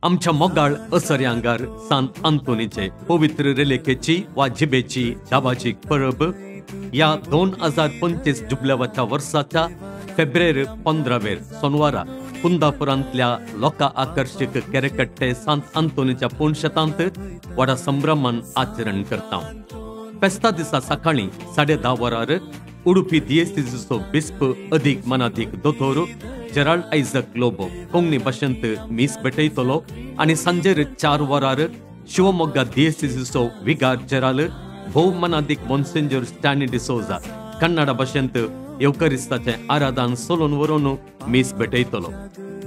आमच्या मोगाळ असर्यांगार सांत अंतोनीचे पवित्र रेलेकेची वा जिबेची दाबाची परब या 2025 जुबल्यावाच्या वर्साच्या फेब्रुवारी 15 सोनवारा कुंदापुरांतल्या लोका आकर्षक केरेकट्टे सांत अंतोनीच्या पुणशतांत व्हडा संभ्रमान आचरण करता। फेस्ता दिसा सकाळी 10:30 वरार उडुपी दिएसीसीचो बिस्प अदीक मनादीक दोतोर जेराल्ड आयझक लोबो कोंकणी भाशेंत मीस भेटयतलो आणि सांजेर 4 वरार शिवमोग्गा दिएसीसीचो विगार जेराल भोव मनादीक मॉन्सेंजर स्टॅनी डिसोजा कन्नड भाशेंत येवकरिस्ताचे आराधन सोलोन वरून मीस भेटयतलो।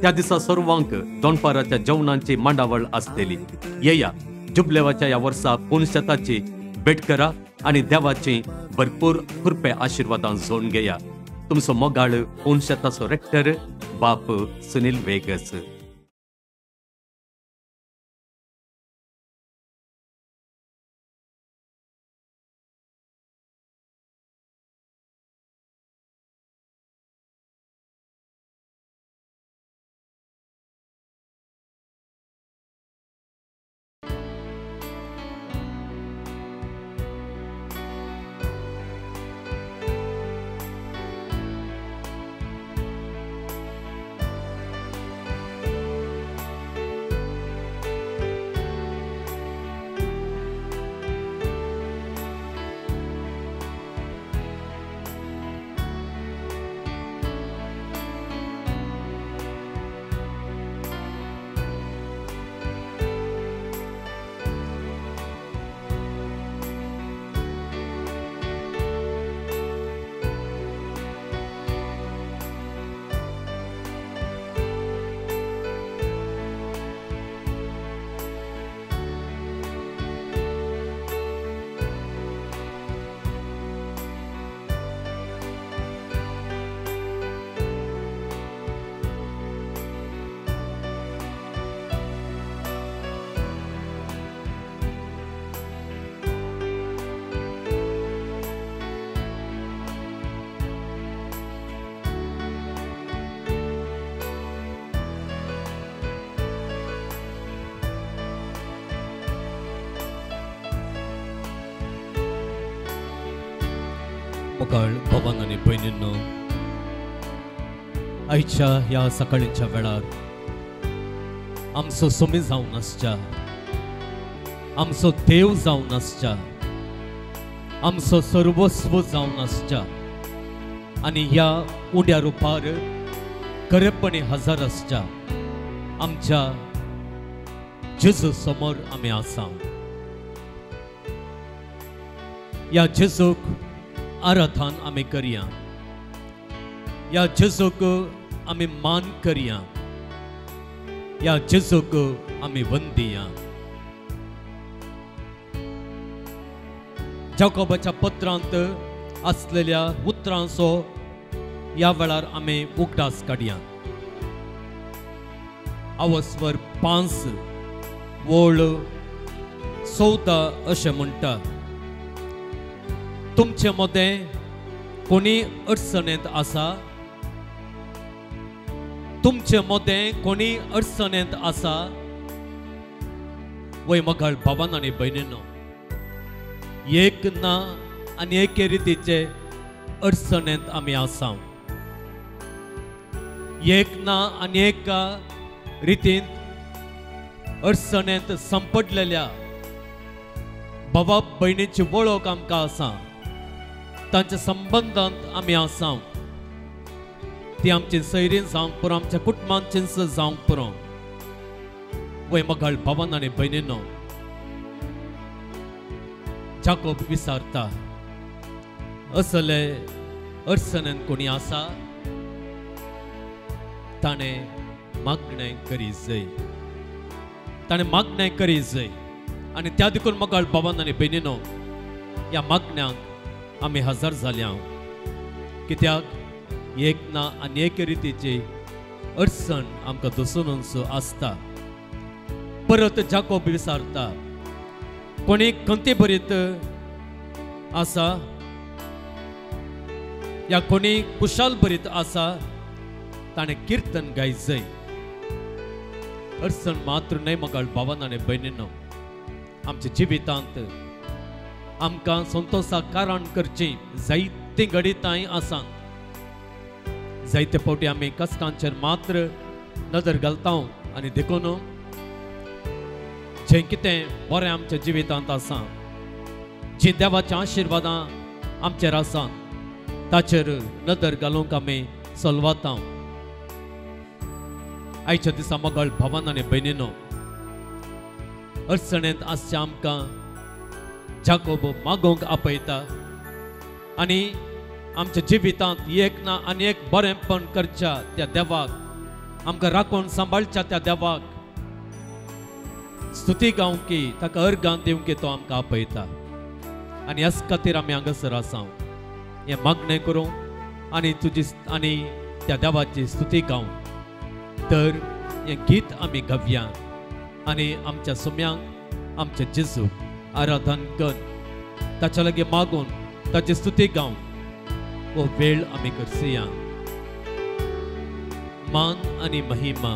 त्या दिसा सर्वांक दोनपाराच्या जेवणाची मांडावळ आसतली। येया जुबलेवाच्या या वर्सा पुणशताची भेट करा आणि देवाची भरपूर कृपे आशीर्वादां जोडून घेया। तुमचो मोगाळ पुणशताचो रेक्टर बाप सुनील वेगस। मोगाळ भवन आणि भयणींनो, आयच्या ह्या सकाळीच्या वेळार आमचो सोमी जावन आसच्या, आमचो देव जावन आसच्या, आमचो सर्वस्व जावन आसच्या आणि ह्या उड्या रुपार खरेपणी हजर आसच्या आमच्या जेजू समोर आमी आसा। या जेजूक आराधन आमी करिया, या जेजूक आमी मान करिया, या जेजूक आमी वंदिया। जाकोबाच्या पत्रांत असलेल्या उतरांचो या वेळार आमी उगडास काडया। आवस्वर 5 वोळ 14 अशें म्हणटा, तुमचे मदें कोणी अडचणेंत आसा, तुमचे मदें कोणी अडचणेंत आसा, वय मोगाळ भावान आनी भयणींनो, एक ना आनी एके रितीचे अडचणेंत आमी आसा। एक ना आनी एका रितीन अडचणेंत संपडलेल्या भावा भयणीची वळख आमकां आसा, तांच्या संबंधांत आमी आसा। ती आमची सैरीन जावंक पुरो, आमच्या कुटुंबांचीं जावंक पुरो। वय मोगाळ भावान आनी भयणींनो, जाकोब विचारता, असले अडचणेंत कोणी आसा, ताणें मागणें करी जाय, ताणें मागणें करी जाय। आनी त्या देखून मोगाळ भावान आनी भयणींनो, ह्या मागण्यांक आमी हजर जाल्या, कित्याक एक ना आनी एक रितीची अडचण आमकां दसूनच आसता। परत जाकोब विचारता, कोणी खंती भरीत आसा, या कोणी कुशाल भरीत आसा, ताणें कीर्तन गायचंय। अडचण मात्र नाही मगाळ भावांनो आनी भयणींनो आमच्या जिवितांत आमकां संतोषाक कारण करची जायती घडीतांय आसात जायते फावटी आमी कश्टांचेर मात्र नदर घालता आनी देखून जें कितें बरें आमच्या जिवितांत आसा जी देवाच्या आशिर्वादां आमचेर आसा ताचेर नदर घालूंक आमी चलवता आयच्या दिसा मोगाळ भावांनो आनी भयणींनो अडचणेंत आसचे आमकां जाकोब मागोवंक आपयता आनी आमच्या जिवितांत एक ना आनी एक बरेंपण करच्या त्या देवाक आमकां राखून सांबाळच्या त्या देवाक स्तुती गावंकी ताका अर्गां दिवंकी तो आमकां आपयता आनी ह्याच खातीर आमी हांगासर आसा हें मागणें करूं आनी तुजी आनी त्या देवाची स्तुती गावूं तर हें गीत आमी गावया आनी आमच्या सुम्यांक आमच्या जेजूक आराधन कर ताच्या लागीं मागून ताची स्तुती गावून वो वेळ आमी करसया मान आनी महिमा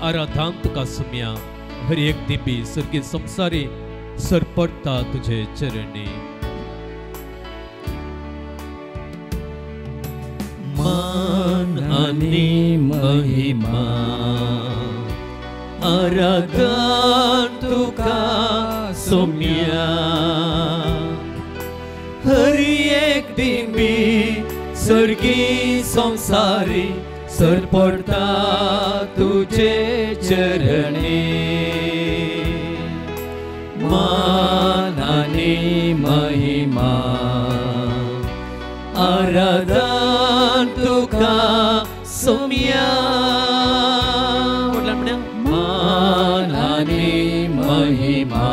आराधन तुका सुम्या हर एक दिपी सर्गी संसारी सर पडटा तुझे चरणी मान आनी महिमा आराधन तुका सुम्या हर एक दिपी सर्गी संसारी सर पडटा तुझे चरणी मान आनी महिमा आराधन तुका सुम्या मान आनी महिमा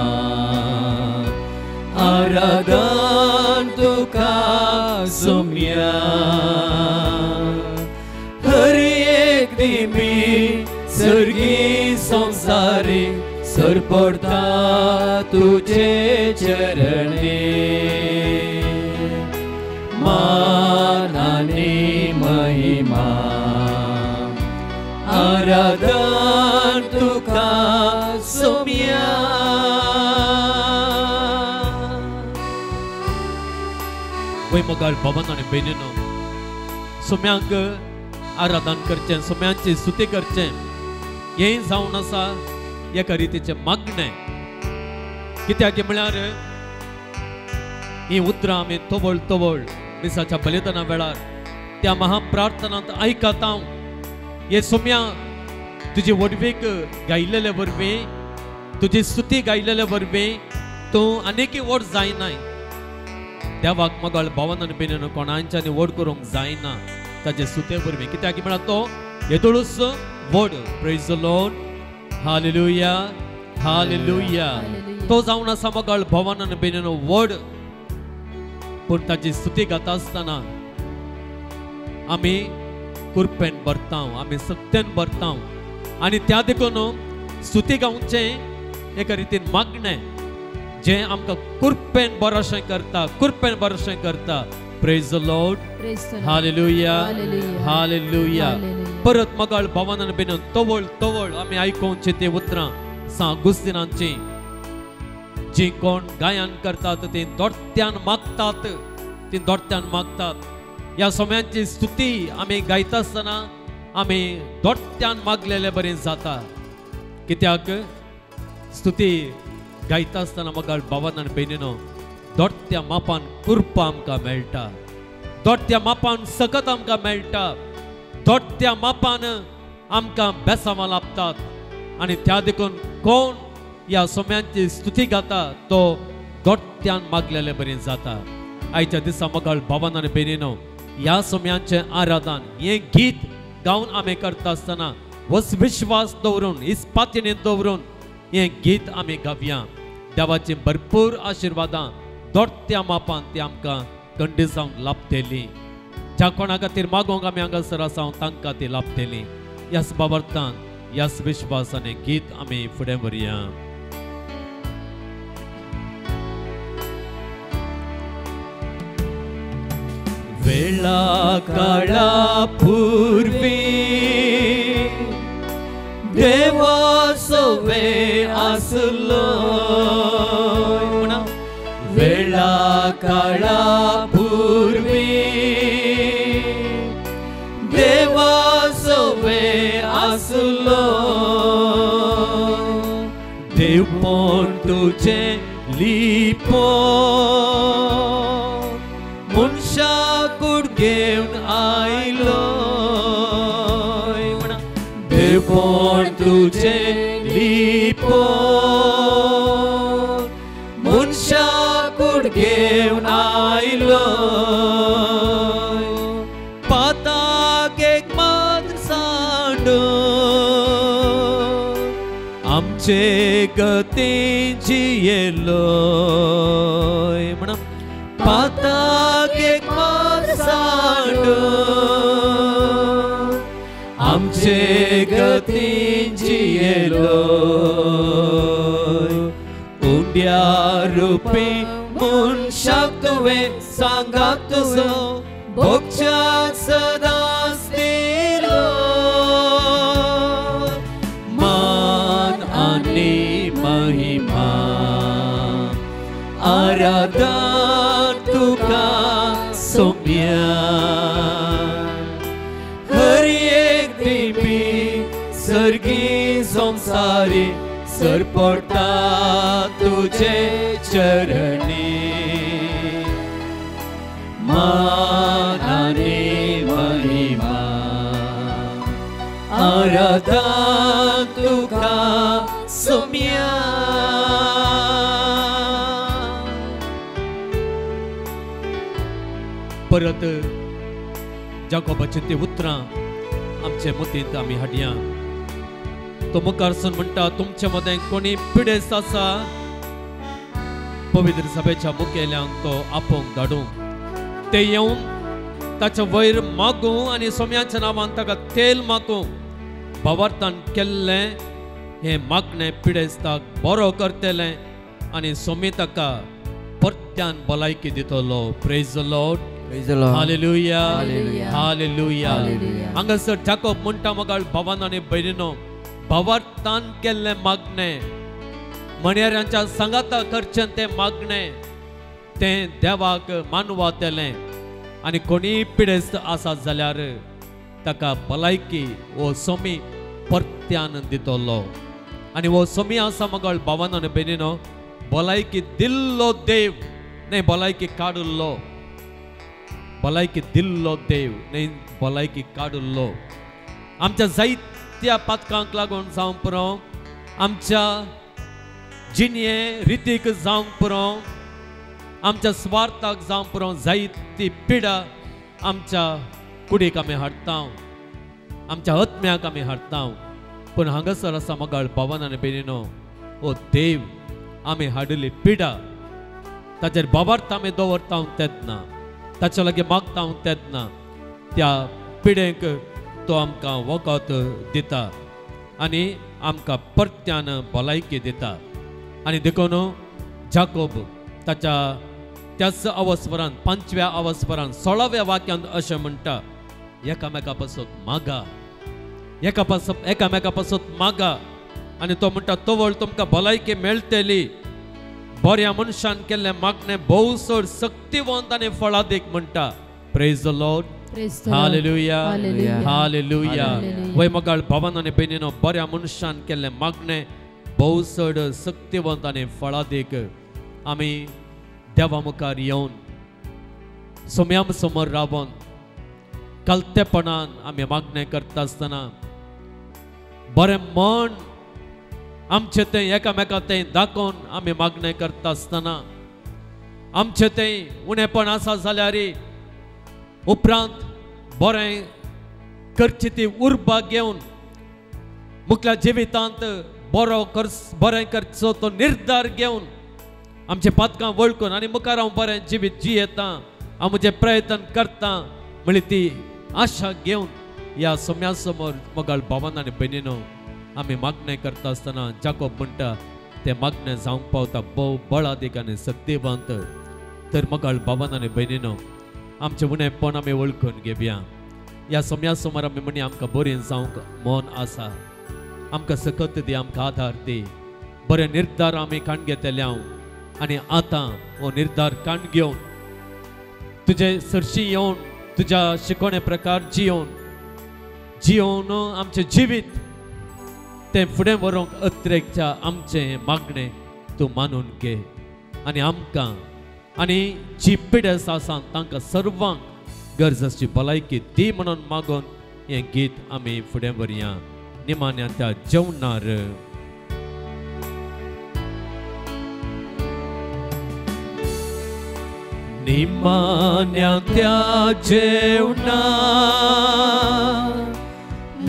आराधन तुका सुम्या हर एक दिपी सर्गी संसारी सर पडटा तुझे चरणी मान आनी महिमा आराधन तुका सुम्या वय मोगाळ भावांनो आनी भयणींनो सुम्यांक आराधन करचें सुम्यांची स्तुती करचें हें जावन आसा एका रितीचें मागणें कित्याक म्हळ्यार ही उतरां आमी तोवळ तोवळ दिसाच्या बलिदाना वेळार त्या महाप्रार्थनांत आयकता हांव हे सुम्या तुजी वडवीक गायलेले वरवीं तुजी स्तुती गायलेले वरवीं तूं आनीकय व्हड जायनाय देवाक मोगाळ भावांनो आनी भयणींनो कोणाच्यानी व्हड करूंक जायना ताचे स्तुते वरवीं कित्याक म्हळ्यार तो येदोळूच व्हड praise the Lord hallelujah hallelujah तो जावन आसा मोगाळ भावांनो आनी भयणींनो व्हड पूण ताची स्तुती गाता आसतना आमी कुरपेन भरता आमी सत्यान भरता आनी त्या देखून स्तुती गावचें एका रितीन मागणें जें आमकां कुरपेन बरोशें करता कुरपेन बरोशें करता praise the Lord hallelujah hallelujah परत मोगाळ भावांनो आनी भयणींनो तोवळ तोवळ आमी आयकोवची ती उतरां सा अगुस्तिनांची जी कोण गायन करतात ती दोट्यान मागतात ती दोट्यान मागतात ह्या सोम्यांची स्तुती आमी गायता आसतना आमी दोट्यान मागलेले बरें जाता कित्याक स्तुती गायता आसतना मोगाळ भावांनो आनी भयणींनो दोट्या मापान कुरपा आमकां मेळटा दोट्या मापान सकत आमकां मेळटा दोट्या मापान आमकां बेसांवां लाभतात आनी त्या देखून कोण ह्या सोम्यांची स्तुती गाता तो दोट्यान मागलेले बरें जाता आयच्या दिसा मोगाळ भावांनो आनी भयणींनो ह्या सोम्यांचें आराधन हें गीत गावन आमी करता आसतना विश्वास दवरून इस्पातीन दवरून हें गीत आमी गावया देवाची भरपूर आशिर्वादां दोट्या मापान ती आमकां खंडी जावन लाभतेली ज्या कोणा खातीर मागोवंक आमी हांगासर आसा तांकां ती लाभतेली ह्याच बाबतींत ह्याच विश्वासाने गीत आमी फुडें व्हरया वेळा काळा पूर्वी देवा सोवे आसलो वेळा काळा पूर्वी देवा सोवे आसलो देव पण तुझे लिपो मनशा कुड घेवन आयलो देव पण तुझे लिपो मनशा कुड घेवन आयलो पाताक एक मात्र सांडो आमचे गती जियेलो म्हणा पाताक एक मात्र सांडो आमचे गती जियेलो उंड्या रूपी मनशाक तुवें सांगात तुजो भोगच्याक सदांच दिलो मान आनी महिमा आराधन तुका सोम्या हर एक दिबी सर्गी संसारी सरपडटा तुझे चरणी मान आनी महिमा आराधन तुका सोम्या परत जाकोबाची ती उतरां आमचे मतींत आमी हाडया तो मुखारसून म्हणटा तुमच्या मदें कोणी पिडेस्त आसा पवित्र सभेच्या मुखेल्यांक तो आपोवंक धाडूं ते येवन ताचे वयर मागूं आनी सोम्याच्या नांवान ताका तेल मागूं भावार्थान केल्लें हे मागणें पिडेस्ताक बरो करतलें आनी सोमी ताका परत्यान भलायकी दितलो praise the Lord hallelujah hallelujah हांगासर जाकोब म्हणटा मगाळ भावान आनी भयणीनो भावार्थान केल्लें मागणें मण्याऱ्यांच्या सांगाता करचें तें मागणें तें देवाक मानवातेलें आनी कोणी पिडेस्त आसा जाल्यार ताका भलायकी वो सोमी परत्यान दितलो आनी वो सोमी आसा मगाळ भावान आनी भयणीनो भलायकी दिल्लो देव न्ही भलायकी काडुल्लो भलायकी दिल्लो देव न्ही भलायकी काडुल्लो आमच्या जायत्या पातकांक लागून जावं पुरो आमच्या जिणये रितीक जावंक पुरो आमच्या स्वार्थाक जावं पुरो जायती पिडा आमच्या कुडीक आमी हाडटा आमच्या आत्म्याक आमी हाडटा पूण हांगासर आसा मगाळ भावान आनी भयणीनो ओ देव आमी हाडिल्ली पिडा ताचेर भावार्थ आमी दवरता तेदना ताचे लागीं मागता तेदना त्या पिडेक तो आमकां वखद दिता आनी आमकां परत्यान भलायकी दिता आनी देखून जाकोब ताच्या त्याच अवस्थरान 5व्या अवस्थरान 16व्या वाक्यांत अशें म्हणटा एकामेका पासून मागा एकामेका पासून मागा आनी तो म्हणटा तोवळ तुमकां भलायकी मेळटली बऱ्या मनशान केल्लें मागणें भोव चड शक्तिवंत आनी फळादीक म्हणटा praise the Lord hallelujah hallelujah वय मगाळ भावान आनी भयणीनो बऱ्या मनशान केल्लें मागणें भोव चड शक्तिवंत आनी फळादीक आमी देवा मुखार येवन सोम्या समोर रावन कलतेपणान आमी मागणें करता आसतना बरें मन आमचे तें एकामेका तें दाखोवन आमी मागणें करता आसतना आमचे तें उणेपण आसा जाल्यार उपरांत बरें करची ती उर्बा घेवन मुखल्या जिवितांत बरें करचो तो निर्धार घेवन आमचे पातकां वळखून आनी मुखार हांव बरें जिवीत जियेता हांव म्हजें प्रयत्न करता म्हळ्यार ती आशा घेवन ह्या सोम्या समोर मोगाळ भावान आनी भयणीनो आमी मागणें करता आसतना जाकोब म्हणटा तें मागणें जावंक पावता भोव बळादीक आनी सत्यवंत तर मोगाळ भावान आनी भयणीनो आमचें उणेपण आमी वळखून घेवया ह्या सोम्या समोर आमी म्हणी आमकां बरी जावंक मन आसा आमकां सकत दी, आमकां आधार दी. बरे निर्धार आमी काण घेतले आनी आतां हो निर्धार काण घेवन तुजे सरशी येवन तुज्या शिकवणे प्रकार जियोवन आमचें जिवीत तें फुडें व्हरूंक अत्रेकच्या आमचें मागणें तूं मानून घे. आनी आमकां आनी जी पिडेस आसा तांकां सर्वांक गरजेची भलायकी दी म्हणून मागून हें गीत आमी फुडें व्हरया निमाण्या त्या जेवणार. निमाण्या त्या जेवणार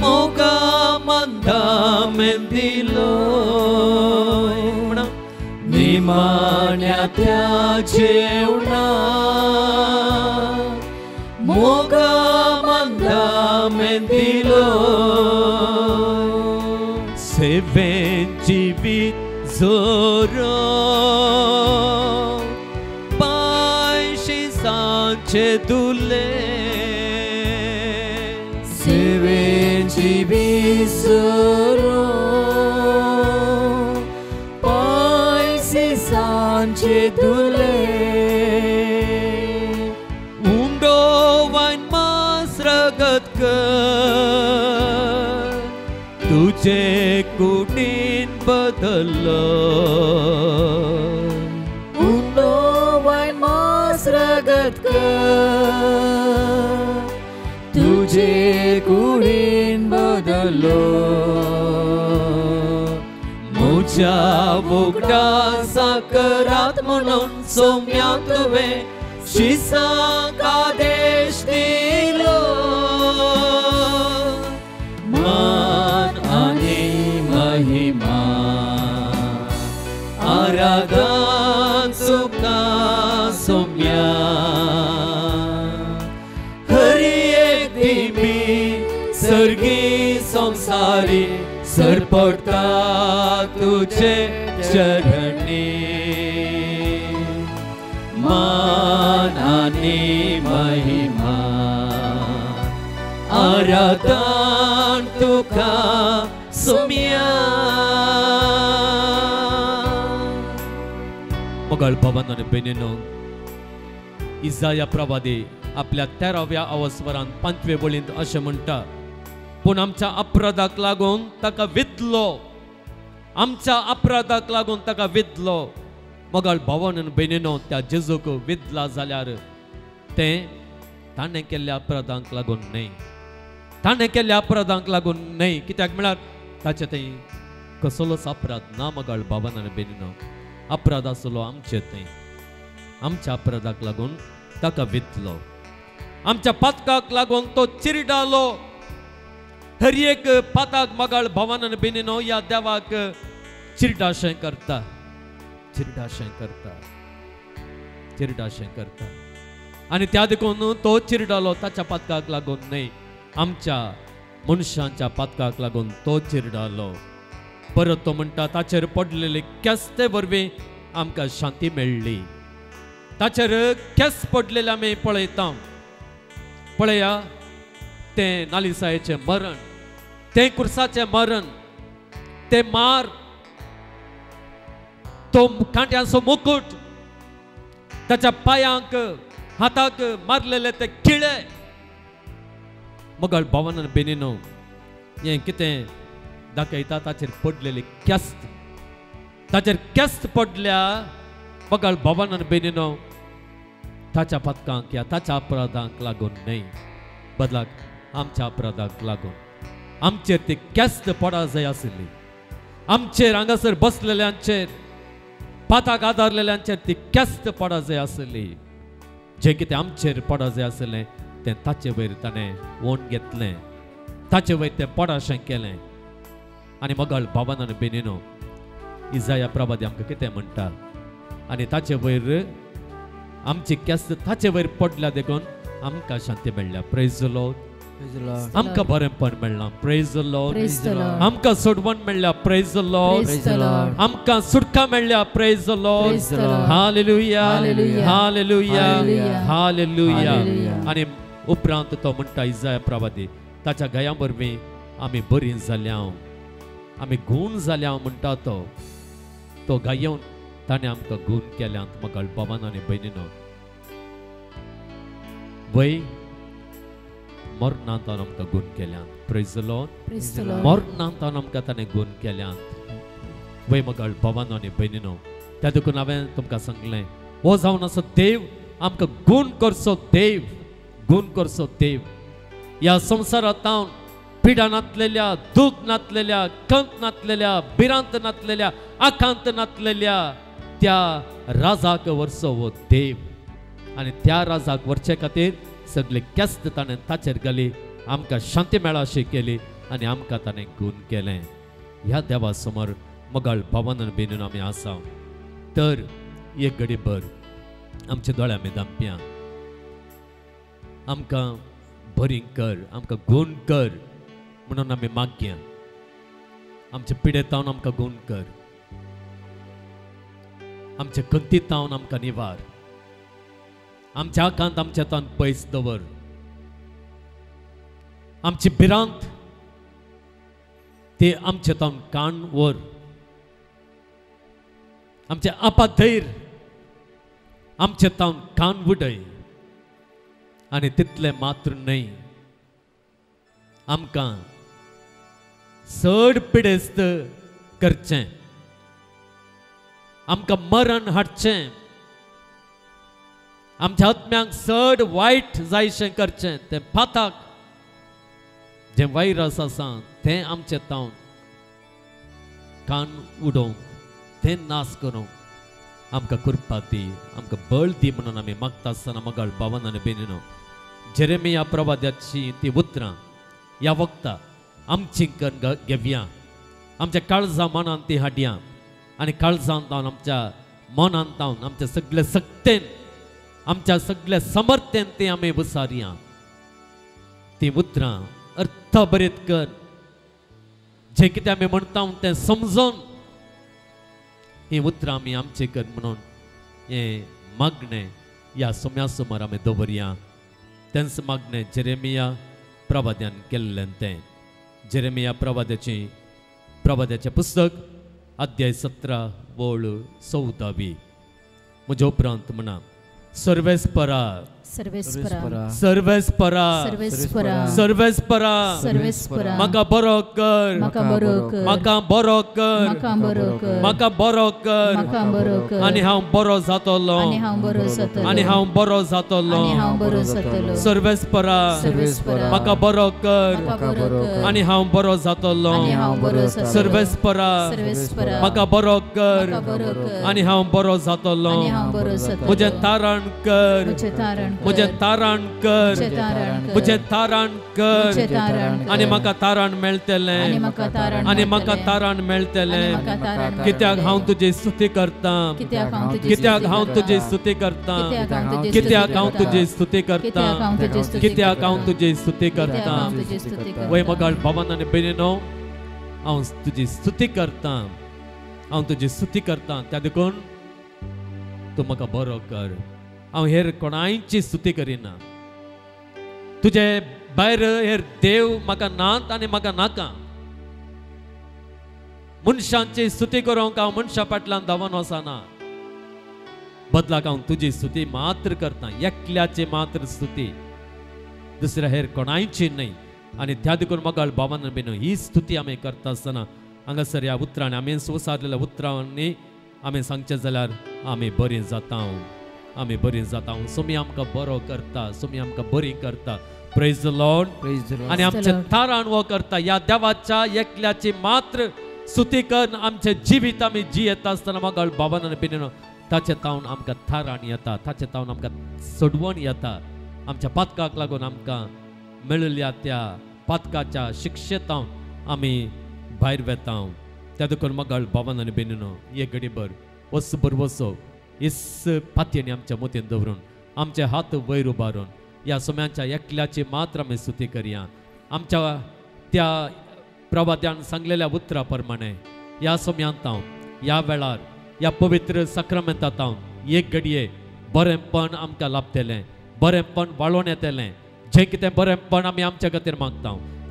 मोगा मंदा मेंदिलो. निमाण्या त्या जेवणार मोगा मंदा मेंदिलो. सेवेन जिवीत जोरो पायशी सांचे दुले. सेवेन जिवीत जोरो पायशी सांचे दुले. उंडो वाइन मास रगत कर तुझे कुटीन बदलो. उंडो वाइन मास रगत कर तुझे कुटीन बदलो. मुझ्या बोगडा साकरात म्हणून सोम्या तुवें शिसांक आदेश दिलो. मान आनी महिमा आराधन तुका सोम्या. हरी एक दिमी सर्गी संसारी सरपडटा तुझे चरणी. मान आनी महिमा आराधन तुका सोम्या. मोगाळ भावांनो आनी भयणींनो, इसाया प्रवादी आपल्या 13व्या अवस्वरांत 5वे वळींत अशें म्हणटा, पूण आमच्या अपराधाक लागून ताका विधलो. आमच्या अपराधाक लागून ताका विधलो. मोगाळ भावांनो आनी भयणींनो, त्या जेजूक विधला जाल्यार तें ताणें केल्ल्या अपराधांक लागून न्हय. ताणें केल्ल्या अपराधांक लागून न्हय. कित्याक म्हळ्यार ताचे थंय कसलोच अपराध ना. मोगाळ भावांनो आनी भयणींनो, अपराध आसलो आमचे थंय. आमच्या अपराधाक लागून ताका विधलो. आमच्या पातकाक लागून तो चिरडालो. हर एक पाताक मोगाळ भावांनो आनी भयणींनो, ह्या देवाक चिरडाशें करता. चिरडाशें करता. चिरडाशें करता. आनी त्या देखून तो चिरडालो ताच्या पातकाक लागून न्हय, आमच्या मनशांच्या पातकाक लागून तो चिरडालो. परत तो म्हणटा, ताचेर पडलेले केस्ते वरवीं आमकां शांती मेळ्ळी. ताचेर केस पडलेले आमी पळयता. पळया, तें नालिसायेचें मरण, तें कुर्साचें मरण, तें मार, तो कांट्याचो मुकुट, ताच्या पायांक हाताक मारलेले ते किळे. मोगाळ भावांनो आनी भयणींनो, हें कितें दाखयता? ताचेर पडलेले केस्त. ताचेर केस्त पडल्या मोगाळ भावांनो आनी भयणींनो, ताच्या पातकांक या ताच्या अपराधांक लागून न्हय, बदलाक आमच्या अपराधांक लागून. आमचेर ती केस्त पडा जाय आसली. आमचेर हांगासर बसलेल्यांचेर, पाताक आदारलेल्यांचेर ती केस्त पडा जाय आसली. जें कितें आमचेर पडा जाय आसलें तें ताचे वयर ताणें वोन घेतलें. ताचे वयर तें पडाशें केलें. आनी मोगाळ भावांनो आनी भयणींनो, इसाया प्रवादी आमकां कितें म्हणटा? आनी ताचे वयर आमची केस्त ताचे वयर पडल्या देखून आमकां शांती मेळ्ळ्या. Praise the Lord. आमकां बरेंपण मेळ्ळां. Praise the Lord. आमकां सोडवण मेळ्ळ्या. Praise the Lord. आमकां सुटका मेळ्ळ्या. Praise the Lord. Hallelujah, hallelujah, hallelujah. आनी उपरांत तो म्हणटा इसाया प्रवादी, ताच्या गया वरवीं आमी बरीं जाल्या. आमी गूण जाल्या म्हणटा तो गायवन ताणें आमकां गूण केल्यांत म्हाका बाबान आनी भयणीनो वय मरणांत आमकां गूण केल्यांत प्रेज द लॉर्ड मरणांत आमकां ताणें गूण केल्यांत वय म्हाका बाबान आनी भयणीनो त्या देखून हांवें तुमकां सांगलें हो जावन असो देव आमकां गूण करचो देव ह्या संवसारांत पिडा नातलेल्या दूख नातलेल्या कंत नातलेल्या भिरांत नातलेल्या आकांत नातलेल्या त्या राजाक व्हरचो हो देव आनी त्या राजाक व्हरचे खातीर सगळे क्यास्त ताणें ताचेर घाली आमकां शांती मेळा अशी केली आनी आमकां ताणें गूण केलें ह्या देवा समोर मोगाळ भावान आनी भयणीनो आमी आसा तर एक घडी भर आमच्या दोळ्या आमी दामप्या आमकां बरी कर आमकां गूण कर म्हणून आमी मागया आमचे पिडेतावन आमकां गूण कर आमचे कंतीतावन आमकां निवार आमच्या आकांत आमच्या तान पयस दवर आमची भिरांत ते आमचे तावन काण वर आमचे आपाधैर आमचे तावन कान उडय आनी तितले मात्र न्हय आमकां चड पिडेस्त करचें आमकां मरण हाडचें आमच्या आत्म्यांक चड वायट जायशें करचें तें पाताक जें वायरस आसा तें आमचें तावन कान उडोवंक तें नाश करूंक आमकां कृपा दी आमकां बळ दी म्हणून आमी मागता आसतना मोगाळ भावान आनी भयणीनो जेरेमिया प्रवाद्याची ती उतरां ह्या वखदां आमची घेवया आमच्या काळजां मनांत ती हाडया आनी काळजांत हांव आमच्या मनांत हांव आमच्या सगळे सक्तेन आमच्या सगळ्या समर्थेन ती आमी विसारया ती उतरां अर्थ बरेत कर जे कितें आमी म्हणटा तें समजून ही उतरां आमी आमचे कर म्हणून हें मागणें ह्या सोम्या समोर आमी दवरया तेंच मागणें जेरेमिया प्रवाद्यान केल्लें तें जेरेमिया प्रवाद्याचें पुस्तक अध्याय 17 वळ 14 म्हजे उपरांत म्हणा सर्वेस्परा म्हाका बरो कर आनी हांव बरो जातलो सर्वेस्परा म्हाका बरो कर आनी हांव बरो जातलो सर्वेस्परा म्हाका बरो कर आनी हांव बरो जातलो म्हजें तारण कर मुझे तारण कर आनी म्हाका तारण मेळटलें आनी म्हाका तारण मेळटलें कित्याक हांव तुजी स्तुती करता कित्याक हांव तुजी स्तुती करता कित्याक हांव तुजी स्तुती करता कित्याक हांव तुजी स्तुती करता वय मोगाळ भावान आनी भयणीनो हांव तुजी स्तुती करता हांव तुजी स्तुती करता त्या देखून तूं म्हाका बरो कर हांव हेर कोणायची स्तुती करिना तुजे भायर हेर देव म्हाका नात आनी म्हाका नाका मनशांची स्तुती करूंक हांव मनशा फाटल्यान धांवन वचना बदलाक हांव तुजी स्तुती मात्र करता एकल्याची मात्र स्तुती दुसऱ्या हेर कोणायची न्हय आनी त्या देखून मोगाळ भावान बीन ही स्तुती आमी करता आसतना हांगासर ह्या उतरांनी आमी सुसारलेल्या उतरांनी आमी सांगचें जाल्यार आमी बरीं जाता आमी बरीं जाता सोमी आमकां बरो करता सोमी आमकां बरी करता प्रेज द लॉर्ड आनी आमचे तारण वो करता ह्या देवाच्या एकल्याची मात्र स्तुती करून आमचे जिवीत आमी जियेता आसतना मोगाळ भावान आनी भयणीनो ताचे तावन आमकां थाराण येता ताचे तावन आमकां सोडवण येता आमच्या पातकाक लागून आमकां मेळिल्ल्या त्या पातकाच्या शिक्षेतावन आमी भायर वेता त्या देखून मोगाळ भावान आनी भयणीनो एक घडी भर वस बर वसो इस पातयेनी आमच्या मोतीन दवरून आमचे हात वयर उबारून ह्या सोम्याच्या एकल्याची मात्र आमी स्तुती करया आमच्या त्या प्रवाद्यान सांगलेल्या उतरा प्रमाणे ह्या सोम्यांत हांव ह्या वेळार ह्या पवित्र सक्रामेंतांत हांव एक घडये बरेंपण आमकां लाभतलें बरेंपण वाळोवन येतलें जें कितें बरेंपण आमी आमच्या खातीर मागता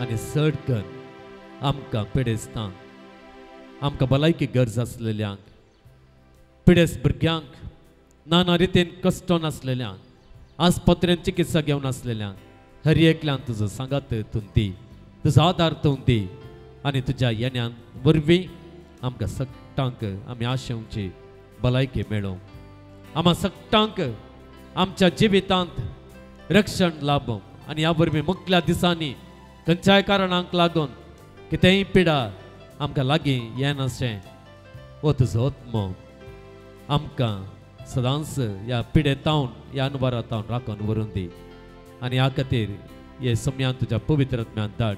आनी सडकन आमकां पिडेस्तांक, आमकां भलायकी गरज आसलेल्यांक, पिडेस्त भुरग्यांक, नाना रितीन कश्ट नासलेल्यांक, आस्पत्रेन चिकित्सा घेवन आसलेल्यांक हर एकल्यान तुजो सांगात तूं दी, तुजो आदार तूं दी आनी तुज्या येण्यान वरवीं आमकां सगळ्यांक आमी आशेवची भलायकी मेळोवं, आम्हा सगळ्यांक आमच्या जिवितांत रक्षण लाभो आनी ह्या वरवीं मुखल्या दिसांनी खंयच्याय कारणांक लागून कितेंय पिडा आमकां लागीं येनाशें हो तुजो आत्मो आमकां सदांच ह्या पिडेतावन ह्या अनवरातावन राखून व्हरून दी आनी ह्या खातीर हे समयान तुज्या पवित्र आत्म्यान धाड,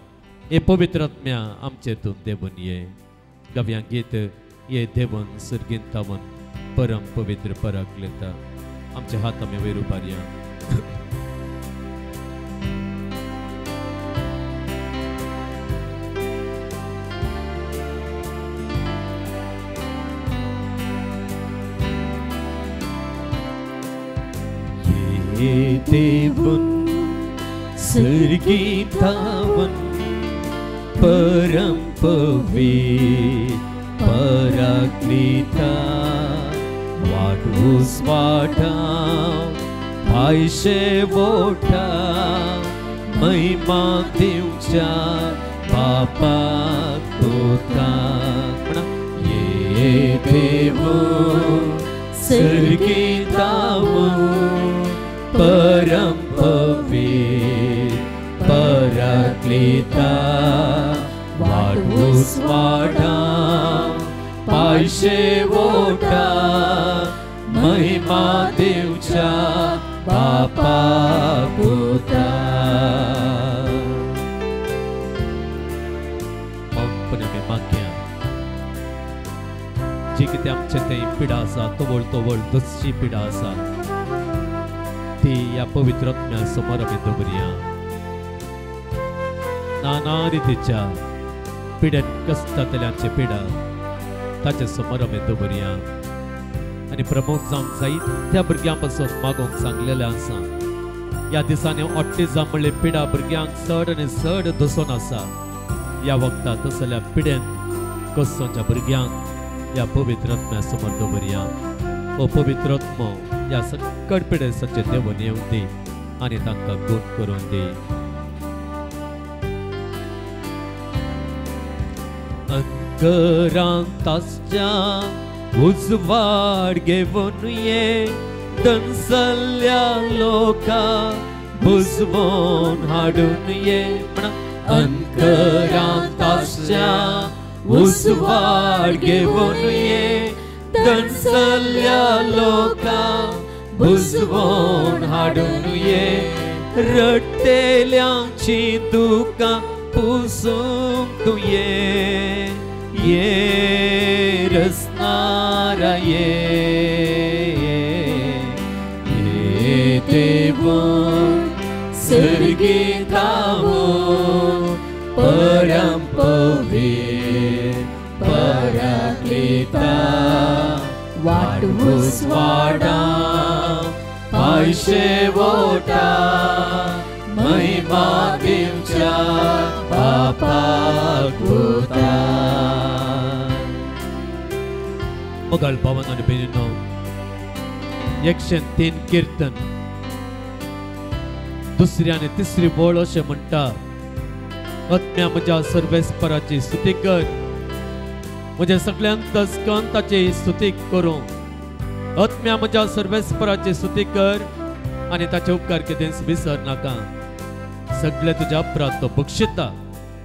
हे पवित्र आत्म्या आमचेर तूं देवून ये. गव्या गीत ये देवून सुर्गीन तावन परम पवित्र पराकलेता आमचे हात आमी वयर उबारया. ये देवून सुर्गीतावन परम पवित्र पराकलिता वाटूस वाटाव पायशे वोटा महिमा दिवच्या बापाक तोता. ये देवून सुर्गीतावन परम पवित्र पराकलिता वाटूस वाटाव पायशे वोटा महिमा दिवच्या बापाक तोता. पण आमी मागया जी कितें आमचे थंय पिडा आसा तवळ तवळ दुसरी पिडा आसा ती ह्या पवित्र आत्म्या समोर आमी दवरया. नाना रितीच्या पिड्यान कश्टांतल्यांचे पिडा ताचे समोर आमी दवरया आनी प्रमोद जावंक जायत्या भुरग्यां पासून मागोवंक सांगलेलें आसा. ह्या दिसांनी ऑटिझम म्हणले पिडा भुरग्यांक चड आनी चड दसून आसा. ह्या वखदां तसल्या पिड्यान कश्टांच्या भुरग्यांक ह्या पवित्र आत्म्या समोर दवरया. ओ पवित्र आत्मो ह्या सकट पिडेसाचे देवून येवं दी आनी तांकां गूण करून दी. अंगरांत आसच्या उजवाड घेवन ये दनसल्ल्या लोकांक बुजवून हाडून ये. अंगरांत आसच्या उजवाड घेवन ये दनसल्ल्या लोकांक बुजवून हाडून ये. रडटेल्यांची दुकां पुसूंक तूं ये. ये रसनारा ये देवून सुर्गीतावन परम पवित्र पराकलिता वाटूस वाटाव पायशे वोटा महिमा दिवच्या बापाक तोता. मोगाळ भावांनो आनी भयणींनो 103 कीर्तन दुसरी आनी तिसरी बोळ अशें म्हणटा. आत्म्या म्हज्या सर्वेस्पराची स्तुती कर, म्हज्या सगळ्या अंतस्कंताची स्तुती करूं. आत्म्या म्हज्या सर्वेस्पराची स्तुती कर आनी ताचे उपकार केदेंच विसर नाका. सगळे तुज्या अपराध तो बक्षिता,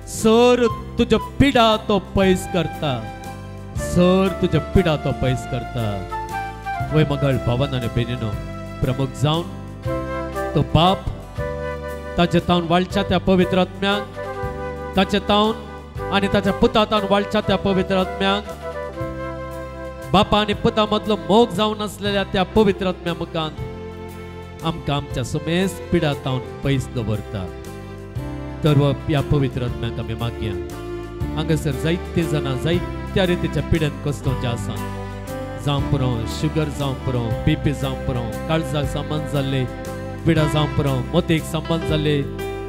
सर तुज्या पिडा तो पयस करता, सर तुज्या पिडा तो पयस करता. वय मगळ भावांनो आनी भयणींनो, प्रमुख जावन तो बाप ताचे तावन वाळच्या त्या पवित्र आत्म्याक, ताचे तावन आनी ताच्या पुता तावन वाळच्या त्या पवित्र आत्म्याक, बापा आनी पुता मदलो मोग जावन आसलेल्या त्या पवित्र आत्म्या मुखांत आमकां आमच्या सुमेस पिडा तावन पयस दवरता. तर ह्या पवित्र आत्म्याक आमी मागया. हांगासर जायते जाणां जायत्या रितीच्या पिड्यान कश्टांचे आसा. जावं पुरो शुगर, जावं पुरो BP, जावं पुरो काळजाक संबंद जाल्ले पिडा, जावं पुरो मोतीक संबंद जाल्ले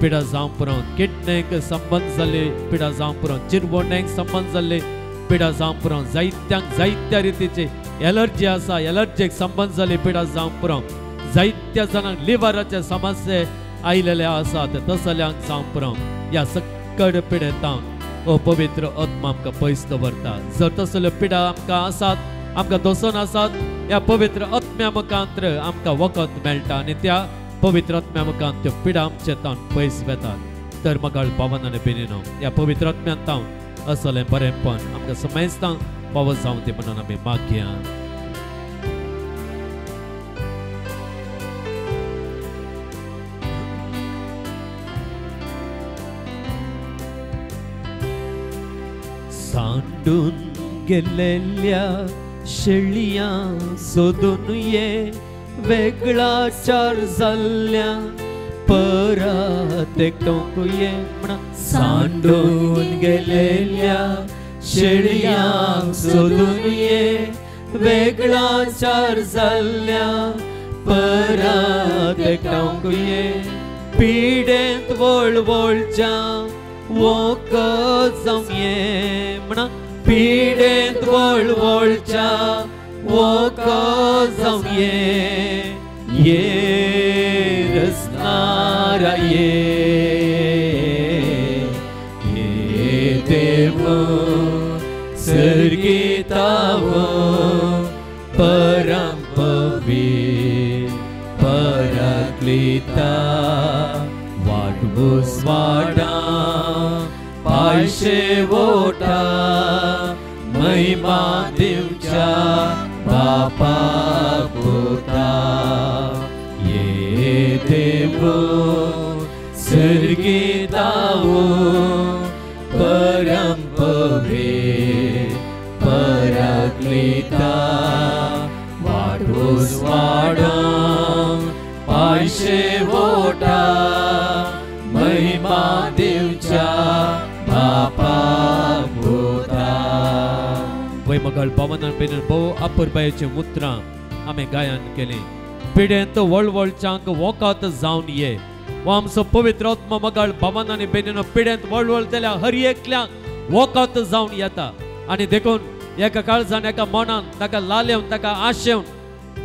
पिडा जावं पुरो किडनेक संबंध जाल्ले पिडा जावं पुरो चिरबोंड्यांक संबंध जाल्ले पिडा जावं पुरो जायत्यांक जायत्या रितीचे एलर्जी आसा एलर्जीक संबंध जाल्ले पिडा जावं पुरो जायत्या जाणांक लिव्हराचे समस्ये आयलेले आसात तसल्यांक जावं पुरो या सकट पिडेतावन ओ पवित्र आत्मा आमकां पयस दवरता जर तसल्यो पिडा आमकां आसात आमकां दोसोन आसात या पवित्र आत्म्या मुखांतर आमकां वखद मेळटा आनी त्या पवित्र आत्म्या मुखांत त्यो पिडा आमचे तावन पयस वेतात तर मगाळ पावन आनी बेनिनो या पवित्र आत्म्यान तावन असलें बरेंपण आमकां समेस्तांक पावस जावं दी म्हणून आमी मागया सांडून गेलेल्या शेळिया सोदून ये वेगळा चार जाल्ल्या परत एकटोंक ये म्हणा सांडून गेलेल्या शेळियांक सोदून ये वेगळा चार जाल्ल्या परत एकटोंक ये पिडेंत वळवळच्या वखद जावं ये म्हणा पिडेंत वळवळच्या वखद जावं ये रसनारा ये देव सर्गीताव परम पवीर पराक्लिता वाडवूस वाडा पायशे वोटा महिमा दिवच्या बापा पोता ये देव सर्गीताव परम पवीर पराक्लिता वाडवूस वाडा पायशे वोटा महिमा दिवच्या बापा पोता वय मगाळ पावन बेन भोव अपुरबायेचें उतरां आमी गायन केली पिडेंत वळवळच्यांक वोकात जावन ये वो आमचो पवित्र आत्मा मगाळ भावान आनी बेनीनो पिडेंत वळवळतेल्या हर एकल्यांक वोकात जावन येता आनी देखून एका काळजान एका मनान ताका लालेवन ताका आशेवन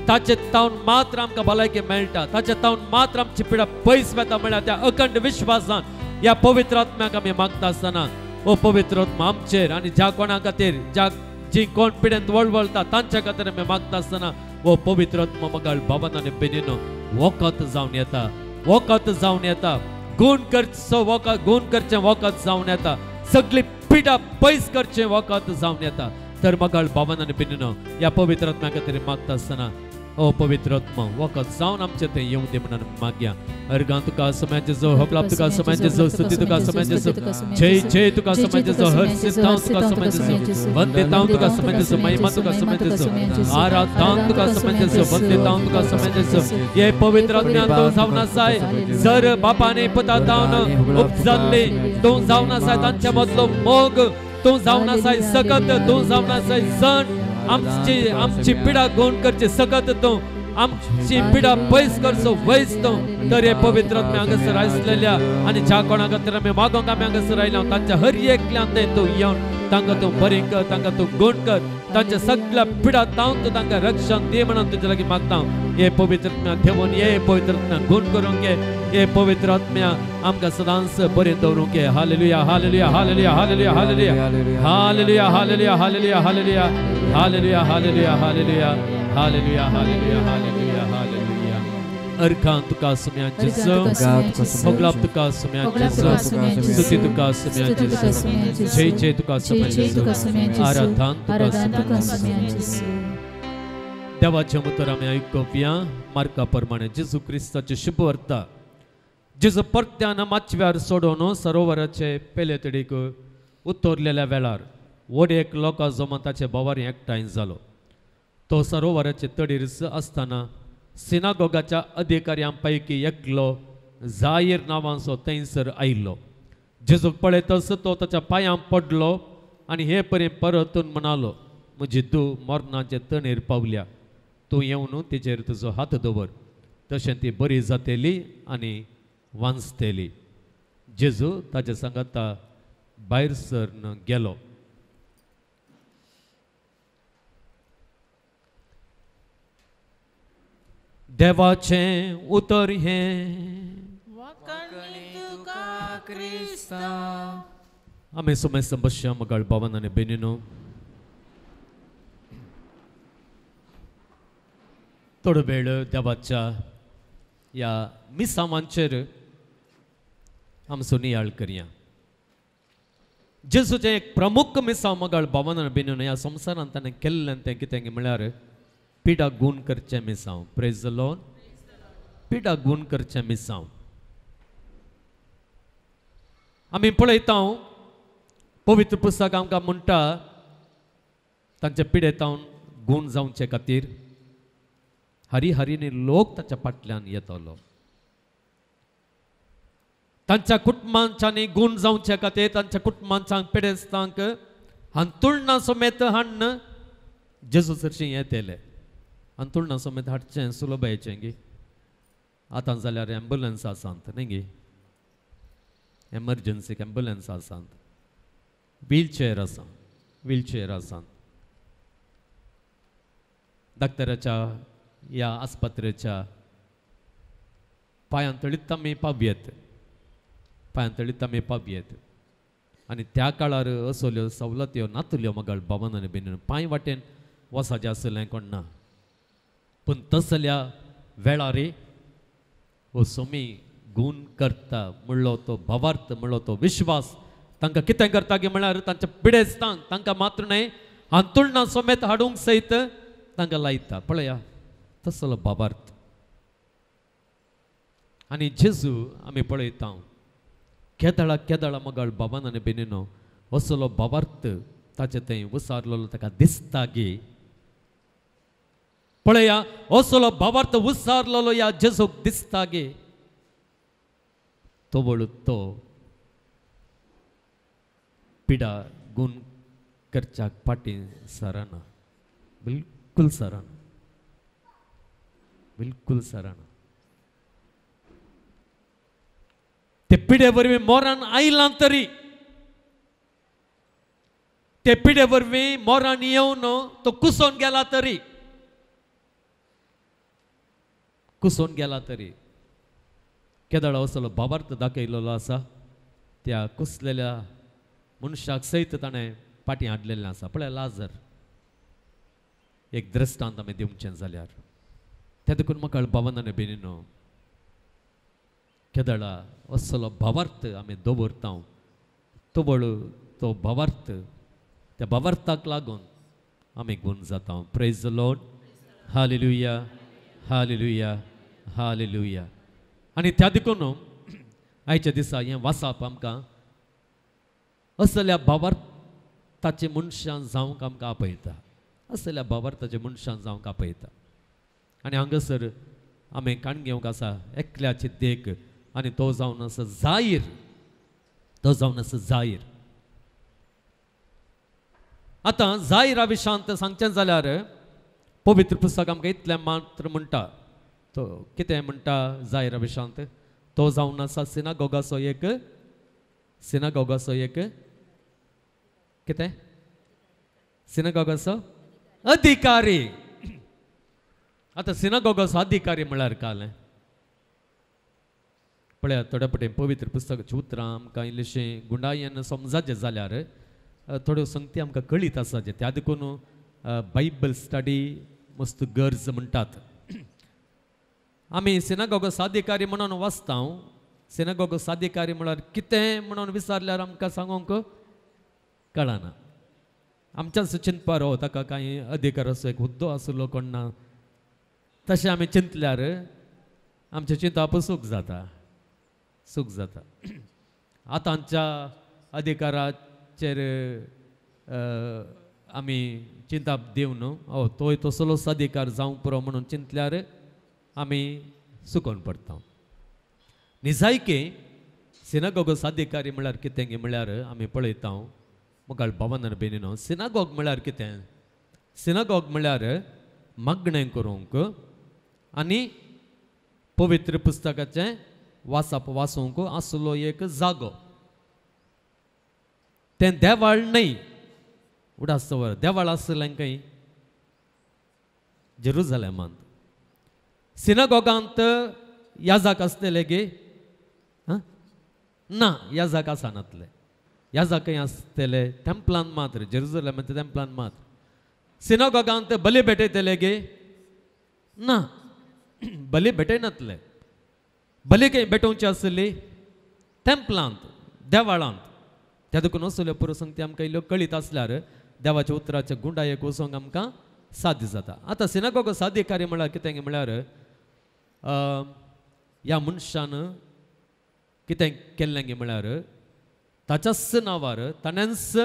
ताचे तावन मात्र आमकां भलायकी मेळटा ताचे तावन मात्र आमची पिडा पयस वेता म्हळ्यार त्या अखंड विश्वासान या पवित्र आत्म्याक आमी मागता आसतना ओ पवित्र आत्मा आमचेर आनी ज्या कोणा खातीर ज्या जी कोण पिडेंत वळवळटा तांच्या खातीर आमी मागता आसतना ओ पवित्र आत्मा मगाळ भावान आनी बेनीनो वखद जावन येता वखद जावन येता गुण करचें वखद जावन येता सगळी पिडा पयस करचें वखद जावन येता तर मगाळ भावान आनी बेनीनो या पवित्र आत्म्या खातीर मागता आसतना ओ पवित्र आत्मा वखद जावन आमचे थंय येवं दी म्हणून मागया अर्गां तुका समय जेजो हपलाप तुका समय जेजो स्तुती तुका समय जेजो जय जय तुका समय जेजो हर सिद्धांत तुका समय जेजो वंदितां तुका समय जेजो महिमा तुका समय जेजो आराधना तुका समय जेजो वंदितां तुका समय जेजो ये पवित्र आत्म्या तो जावन आसाय जर बापाने पुता तावन उपजल्ले तो जावन आसाय तांच्या मदलो मोग तो जावन आसाय सकत तो जावन आसाय जण आमची पिडा गोण करचे सकत तो आमची पिडा पयस करचो वयस तो तर हे पवित्र आत्मे हांगासर आसलेल्या आनी ज्या कोणा खातीर आमी मागोंक आमी हांगासर आयल्या तांच्या हर एकल्यान तूं येवन तांकां तूं बरें कर तांकां तूं गोण कर तांच्या सगळ्या पिडा तावन तूं तांकां रक्षण दी म्हणून तुजे लागीं मागता हे पवित्र आत्म्या देवून ये पवित्र आत्म्या गोण करूंक घे हे पवित्र आत्म्या आमकां सदांच बरें दवरूंक घे hallelujah hallelujah hallelujah hallelujah hallelujah hallelujah hallelujah hallelujah hallelujah hallelujah hallelujah hallelujah hallelujah hallelujah hallelujah hallelujah अर्खां तुका सुम्या जेजो होगलाप तुका सुम्या जेजो स्तुती तुका सुम्या जेजो जय जय तुका सुम्या जेजो आराधना तुका सुम्या जेजो देवाचें उतर आमी आयकुया मार्का प्रमाणे जेजू क्रिस्ताचे शुभ वार्ता जेजू परत्यान माचव्यार सोडून सरोवराचे पेले तडीक उतरलेल्या वेळार वडयेक लोकां जमोन ताचे बोवारी एकठांय जालो तो सरोवराचे तडीर आसतना सिनागोगाच्या अधिकाऱ्यां पैकी एकलो जायर नांवाचो थंयसर आयिल्लो जेजूक पळयतच तो ताच्या पांयां पडलो आनी हे परेन परतून म्हणालो म्हजी धूव मरणाचे तणेर पावल्या तूं येवन तिचेर तुजो हात दवर तशें ती बरी जातेली आनी वांचतेली जेजू ताचे सांगाता भायर सरन गेलो. देवाचें उतर हे आम्ही सुमे संबश्या मगाळ बावन आणि बेनिनो थोडो वेळ देवाच्या या मिसांवांचेर आमचो नियाळ करया. जेजूचें एक प्रमुख मिसांव मगाळ बावन आणि बेनिनो ह्या संवसारांत ताणें केल्लें तें कितें म्हळ्यार पिडा गूण करचें मिसांव. Praise the Lord. पिडा गूण करचें मिसांव. आमी पळयता पवित्र पुस्तक आमकां म्हणटा तांचे पिडेतावन गूण जावचे खातीर हरिहरीनी लोक ताच्या फाटल्यान येतलो. तांच्या कुटुंबांच्यांनी गूण जावचे खातीर तांच्या कुटुंबांच्या पिडेस्तांक अंतुळना समेत हाडन जेजू सरशी येतले. अंतुळना समेत हाडचें सुलभ येचें गे. आतां जाल्यार एम्बुलन्स आसात न्ही गे. एमर्जन्सीक एम्बुलन्स आसात. व्हीलचेअर आसा. व्हीलचेअर आसात. डाक्टराच्या या आस्पत्रेच्या पांयांतळीत आमी पावयेत. पांयांतळीत आमी पावयेत. आनी त्या काळार असल्यो सवलत्यो नातल्यो मगाळ बावन आनी बेनीन. पांय वाटेन वसाचें आसलें कोण ना. पूण तसल्या वेळार हो सोमी गूण करता म्हणलो तो भावार्थ म्हणलो तो विश्वास तांकां कितें करता गे म्हळ्यार तांच्या पिडेस्तांक तांकां मात्र न्हय अंतुळना समेत हाडूंक सयत तांकां लायता. पळया तसलो भावार्थ. आनी जेजू आमी पळयता केदळा केदळा मगाळ बाबान आनी बेनिनो असलो भावार्थ ताचे थंय उसारलेलो ताका दिसता गे. पळया असलो भावार्थ उसारलेलो ह्या जेजूक दिसता गे. तो वळू तो पिडा गूण करच्याक फाटी सराना. बिलकुल सराना. बिलकुल सराना. ते पिडे वरवीं मोरान आयलां तरी ते पिडे वरवीं मोरान येवन तो कुसोन गेला तरी कुसोन गेला तरी केदळा असलो भावार्थ दाखयलेलो आसा. त्या कुसलेल्या मनशाक सयत ताणें फाटी हाडलेलें आसा. पळय लाजर एक दृश्टांत आमी दिवचें जाल्यार त्या देखून म्हाका बावन आनी बेनिनो केदळा असलो भावार्थ आमी दवरता. तो वळू तो भावार्थ त्या भावार्थाक लागून आमी गूण जाता. Praise the Lord. Hallelujah. Hallelujah. Hallelujah. आनी त्या देखून आयच्या दिसा हें वाचप आमकां असल्या भावार्थाचे मनशां जावंक आमकां आपयता. असल्या भावार्थाचे मनशां जावंक आपयता. आनी हांगासर आमी काण घेवंक आसा एकल्याची देख. आनी तो जावन आसा जाहीर. तो जावन आसा जाहीर. आतां जाहीरा विशयांत सांगचें जाल्यार पवित्र पुस्तक आमकां इतलें मात्र म्हणटा. तो कितें म्हणटा जाहीरा विशयांत. तो जावन आसा सिनागोगाचो एक सिनागोगाचो एक कितें सिनागोगाचो अधिकारी. आतां सिनागोगाचो अधिकारी म्हळ्यार कालें. पळया थोड्या पटेन पवित्र पुस्तकाचीं उतरां आमकां इल्लेशें गुंडायेन समजाचें जाल्यार थोड्यो संगती आमकां कळीत आसाचे. त्या देखून बायबल स्टडी मस्त गरज म्हणटात. आमी सिनागोगाचो अधिकारी म्हणून वाचता. सिनागोगाचो अधिकारी म्हळ्यार कितें म्हणून विचारल्यार आमकां सांगूंक कळना. आमच्याच चिंतपार हो ताका कांय अधिकार असो एक हुद्दो आसलो कोण ना तशें आमी चिंतल्यार आमचें चिंतप सूख जाता. सूख जाता. आतांच्या अधिकाराचेर आमी चिंतप दिवन हो तोय तसलोच अधिकार जावंक पुरो म्हणून चिंतल्यार आमी सुकोन पडटा. निजायके सिनागोगाचो अधिकारी म्हळ्यार कितें गे म्हळ्यार आमी पळयता मुखार बावन बेनिनो. सिनागोग म्हळ्यार कितें. सिनागोग म्हळ्यार मागणें करूंक आनी पवित्र पुस्तकाचें वाचप वाचूंक आसलो एक जागो. तें देवाळ न्हय, उडासवर देवाळ आसलें खंय जेरुसलेमांत. सिनागोगांत याजक आसतले गे ना, याजक आसनातले. याजक खंय आसतले टेंपलांत मात्र, जेरुसलेमांत टेंपलांत मात्र. सिनागोगांत बली भेटयतले गे ना, बली भेटयनातले. बली खंय भेटोवची आसली टेंपलांत, देवाळांत. त्या देखून असल्यो पुरसंगती आमकां इल्ल्यो कळीत आसल्यार देवाच्या उतराच्या गुंडायेक वचोंक आमकां साध्य जाता. आतां सिनागोगा साध्य कार्य म्हळ्यार कितें म्हळ्यार ह्या मनशान कितें केल्लें गे म्हळ्यार ताच्याच नांवार ताणेंच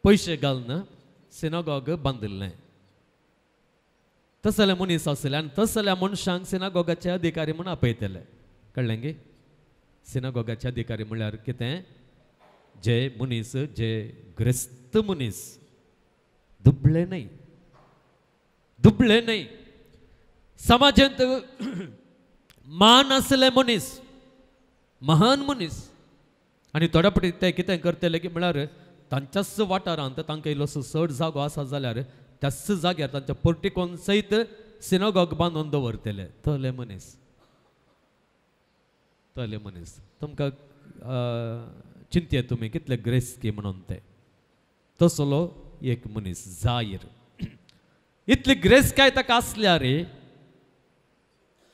पयशे घालून सिनागोग बांदिल्लें. तसले मनीस आसले आनी तसल्या मनशांक सिनागोगाचे अधिकारी म्हूण आपयतले. कळ्ळें गे? सिनागोगाचे अधिकारी म्हळ्यार कितें, जे मनीस जे ग्रेस्त मनीस, दुबळे न्हय, दुबळे न्हय, समाजांत मान असले मनीस, महान मनीस. आनी थोड्या फावटी ते कितें करतले की म्हळ्यार तांच्याच वाठारांत तांकां इल्लोसो चड जागो आसा जाल्यार त्याच जाग्यार तांच्या पोर्टिकोन सयत सिनागोग बांदून दवरतले. तले मनीस, तले मनीस. तुमकां चिंतये तुमी कितले ग्रेस्की म्हणून ते. तसलो एक मनीस जायर. इतली ग्रेस्काय ताका आसल्या रे,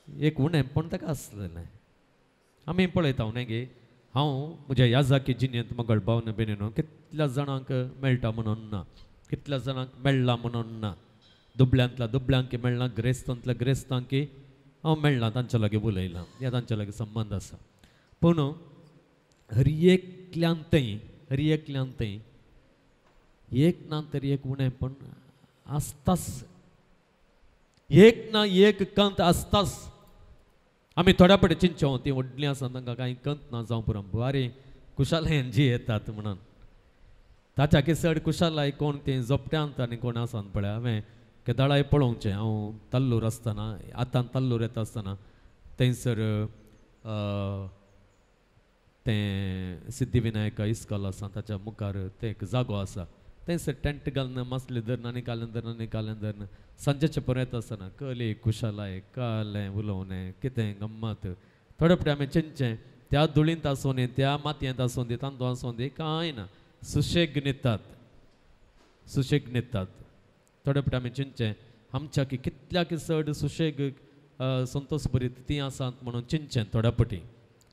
एक उणेंपण ताका आसलेलें. आमी पळयता न्ही गे, हांव म्हज्या याजाकी जिणेंत मंगळ भावन बेनिनो कितल्या जाणांक मेळटा म्हणून ना, कितल्या जाणांक मेळ्ळा म्हणून ना. दुबळ्यांतल्या दुबळ्यांक मेळना, ग्रेस्तांतल्या ग्रेस्तांक हांव मेळना, तांच्या लागीं उलयलां, हे तांच्या लागीं संबंद आसा. पूण हर एकल्यांतय एक ना तरी एक उणेंपण आसताच, एक ना एक कंत आसताच. आमी थोड्या फावटी चिंतचो ती व्हडलीं आसा तांकां कांय कंत ना जावं पुरो, बरें कुशालायेन जी येतात म्हणून. ताच्या चड कुशालाय कोण ती जोपट्यांत आनी कोण आसान पळय. हांवें केदाळाय पळोवचें. हांव तल्लूर आसतना, आतां तल्लूर येता आसतना थंयसर तें सिद्धिविनायका इस्कॉल आसा, ताच्या मुखार ते एक जागो आसा. थंयसर टेंट घालून मसले धरून आनी कालें धरून सांजेचे परत येता आसतना कली कुशालाय कालें उलोवणें कितें गम्मत. थोडे फावटी आमी चिंतचें त्या धुळींत आसूं दी, त्या मातयेंत आसूं दी, तांदूळ आसूं दी, कांय ना, सुशेग न्हिदतात, सुशेग न्हिदतात. थोडे फावटी आमी चिंतचें आमच्या की कितल्याक चड सुशेग संतोश भरीत ती आसात म्हणून चिंतचें. थोड्या फावटी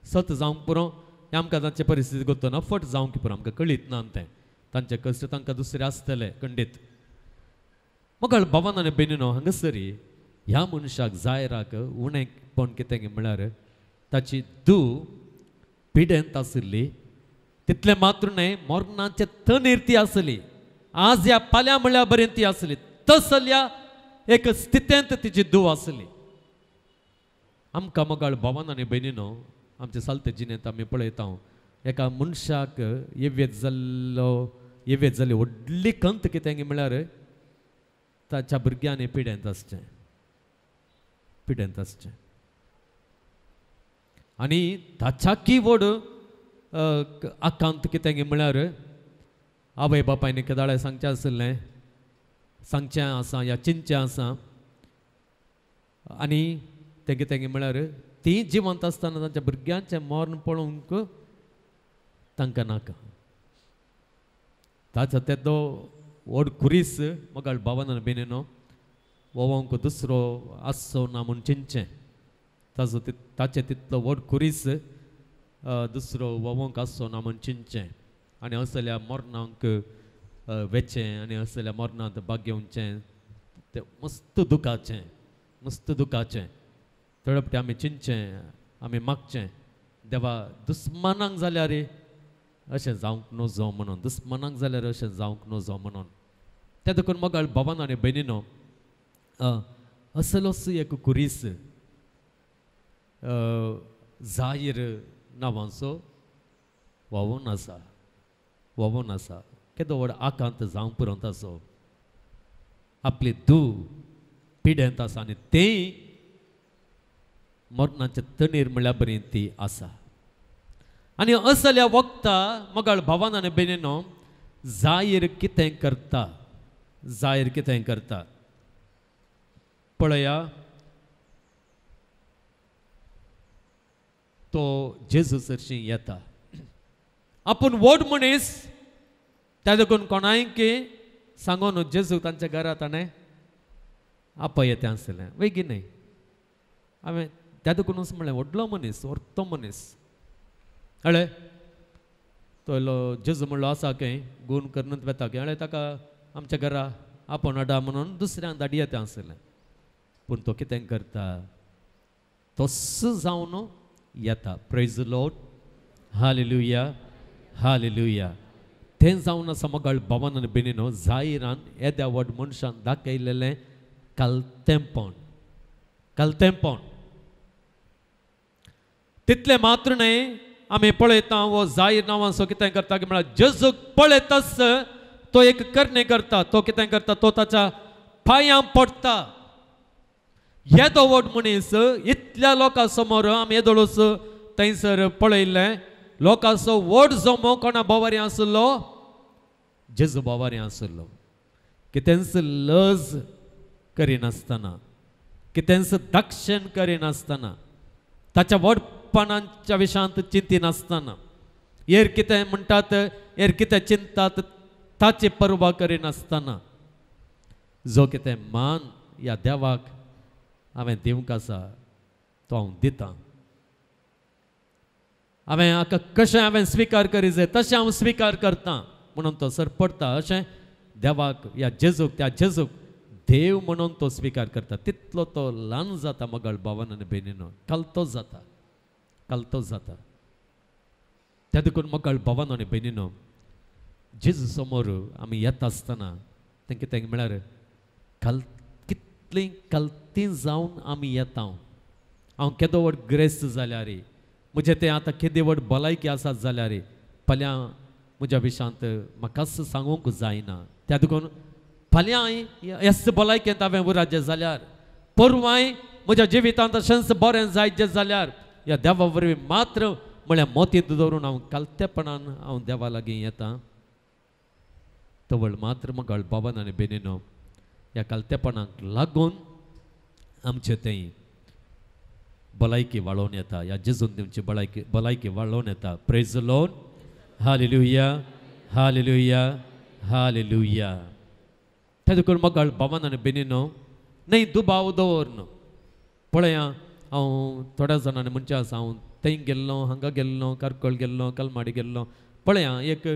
सत जावंक पुरो हें आमकां तांचे परिस्थिती करतना फट जावंक पुरो आमकां कळीत ना तें. तांचे कश्ट तांकां दुसरे आसतले खंडीत. मगळ भावान आनी बेनिनो, हांगासरी ह्या मनशाक जायराक उणेंपण कितें म्हळ्यार ताची धूव पिडेंत आशिल्ली. तितलें मात्र न्हय, मोरणाचे तनीर ती आसली. आज ह्या फाल्यां म्हळ्यार बरें ती आसली. तसल्या एक स्थितेंत तिची धूव आसली. आमकां मगळ भावान आनी बेनिनो, आमच्या सालते जिणेंत आमी पळयता एका मनशाक येवेत जाल्ली व्हडली कंत कितें म्हळ्यार ताच्या भुरग्यांनी पिडेंत आसचें, पिडेंत आसचें. आनी ताच्याकी व्हड आकांत कितें म्हळ्यार आवय बापायनी केदाळे सांगचें आसलें, सांगचें आसा या चिंतचें आसा. आनी तें कितें म्हळ्यार ती जिवंत आसतना तांच्या भुरग्यांचें मरण पळोवंक तांकां नाका. ताचो तेदो व्हड कुरीस मगळ भावान बेनिनो वोवंक दुसरो आसचो ना म्हूण चिंतचें. ताचें तितलो व्हड कुरीस दुसरो वोवंक आसचो ना म्हूण चिंतचें. आनी असल्या मरणांक वेचें आनी असल्या मरणांत भाग घेवचें तें मस्त दुखाचें, मस्त दुखाचें. थोडे फावटी आमी चिंतचें, आमी मागचें देवा दुस्मानांक जाल्यार अशें जावंक नजो म्हणून, दुस्मानांक जाल्यार अशें जावंक नजो म्हणून. त्या देखून मगळ भावान आनी बेनिनो, असलोच एक कुरीस जाहीर नांवाचो व्हांवून आसा, व्हांवून आसा. केदो व्हड आकांत जावंक पुरो ताचो. आपली धूव पिडेंत आसा आनी तें मरणाच्या तणीर म्हळ्यार बरी ती आसा आनी असल्या वक्ता मगाळ भावान आनी बेनीनो जाहीर कितें करता जाहीर कितें करता पळया तो जेजू सरशी येता आपूण व्हड मनीस त्या देखून कोणायकी सांगून जेजू तांच्या घरा ताणें आपय येतें आसलें बेगीन हांवें त्या देखूनच म्हणलें व्हडलो मनीस व्हडतो मनीस अळे तो जेजू म्हणलो आसा खंय गूण करून वेता की अळे ताका आमच्या घरा आपूण हाडा म्हणून दुसऱ्यांक धाडी येतें आसलें पूण तो कितें करता तस जावन येता praise the Lord hallelujah hallelujah तें जावन आसा मगाळ भावान आनी बेनीनो जाहिरान येद्या व्हड मनशान दाखयलेलें कलतेपण कलतेपण तितले मात्र न्हय आमी पळयता वो जाहीर नांवाचो कितें करता की म्हळ्यार जेजूक पळयताच तो एक करणे करता तो कितें करता तो ताच्या पांयां पडटा येदो व्हड मनीस इतल्या लोकां समोर आमी येदोळूच थंयसर पळयल्लें लोकांचो व्हड जमो कोणा बोवारी आसलो जेजू बोवारी आसलो कितेंच लज करिनासतना कितेंच दक्षिण करिनासतना ताच्या व्हडपणाच्या विशयांत चिंतिनासतना हेर कितें म्हणटात हेर कितें चिंतात ताची पर्वा करिनासतना जो कितें मान ह्या देवाक हांवें दिवंक आसा तो हांव दितां हांवें हाका कशें हांवें स्विकार करी जाय तशें हांव स्विकार करतां म्हणून तो सर पडटा अशें देवाक ह्या जेजूक त्या जेजूक देव म्हणून तो स्विकार करता तितलो तो ल्हान जाता मगाळ भावान आनी बेनीनो कालतो जाता त्या देखून मगाळ भावान आनी बेनीनो जेजू समोर आमी येता आसतना तें कितें म्हळ्यार कितलीं कल्तीं जावन आमी येता हांव केदो व्हड ग्रेस्त जाल्यार म्हजें तें आतां केदी व्हड भलायकी आसात जाल्यार फाल्यां म्हज्या विशयांत म्हाकाच सांगूंक जायना त्या देखून फाल्यां ह्याच भलायकेंत हांवें उराजें जाल्यार परवांय म्हज्या जिवितांत अशेंच बरें जायचें जाल्यार ह्या देवा वरवीं मात्र म्हळ्यार मोतीत दवरून हांव कालतेपणान हांव देवा लागीं येता तवळ मात्र मगाळ भावान आनी बेनीनो ह्या कालतेपणाक लागून आमचें तें भलायकी वाडोवन येता ह्या जेजून दिवची भलायकी वाडोवन येता praise the Lord hallelujah hallelujah hallelujah त्या देखून मगाळ भावान आनी बेनीनो न्हय दुबाव दवरन पळया हांव थोड्या जाणांनी म्हणचें आसा हांव थंय गेल्लो हांगा गेल्लो कारकळ गेल्लो कलमाडी गेल्लो पळया एक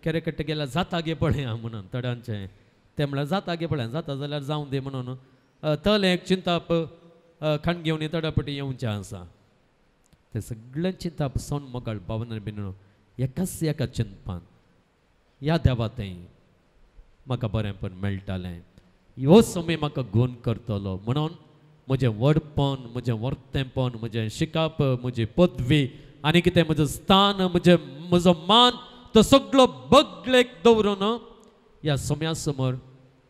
केरेकट्टे गेल्यार जाता गे पळया म्हणून थोड्यांचें तें म्हळ्यार जाता गे पळया जाता जाल्यार जावं दे म्हणून तले एक चिंताप खाण घेवन थोड्या पटी येवचें आसा तें सगळें चिंताप सोन मगाळ भावान आनी बेनीनो एकाच एका चिंतपान ह्या देवा थंय म्हाका बरेंपण मेळटालें ह्यो समय म्हाका गूण करतलो म्हणून म्हजें व्हडपण म्हजें वर्तेपण म्हजें शिकाप म्हजी पदवी आनी कितें म्हजें स्थान म्हजो मान तो सगळो बगलेक दवरून ह्या सोम्या समोर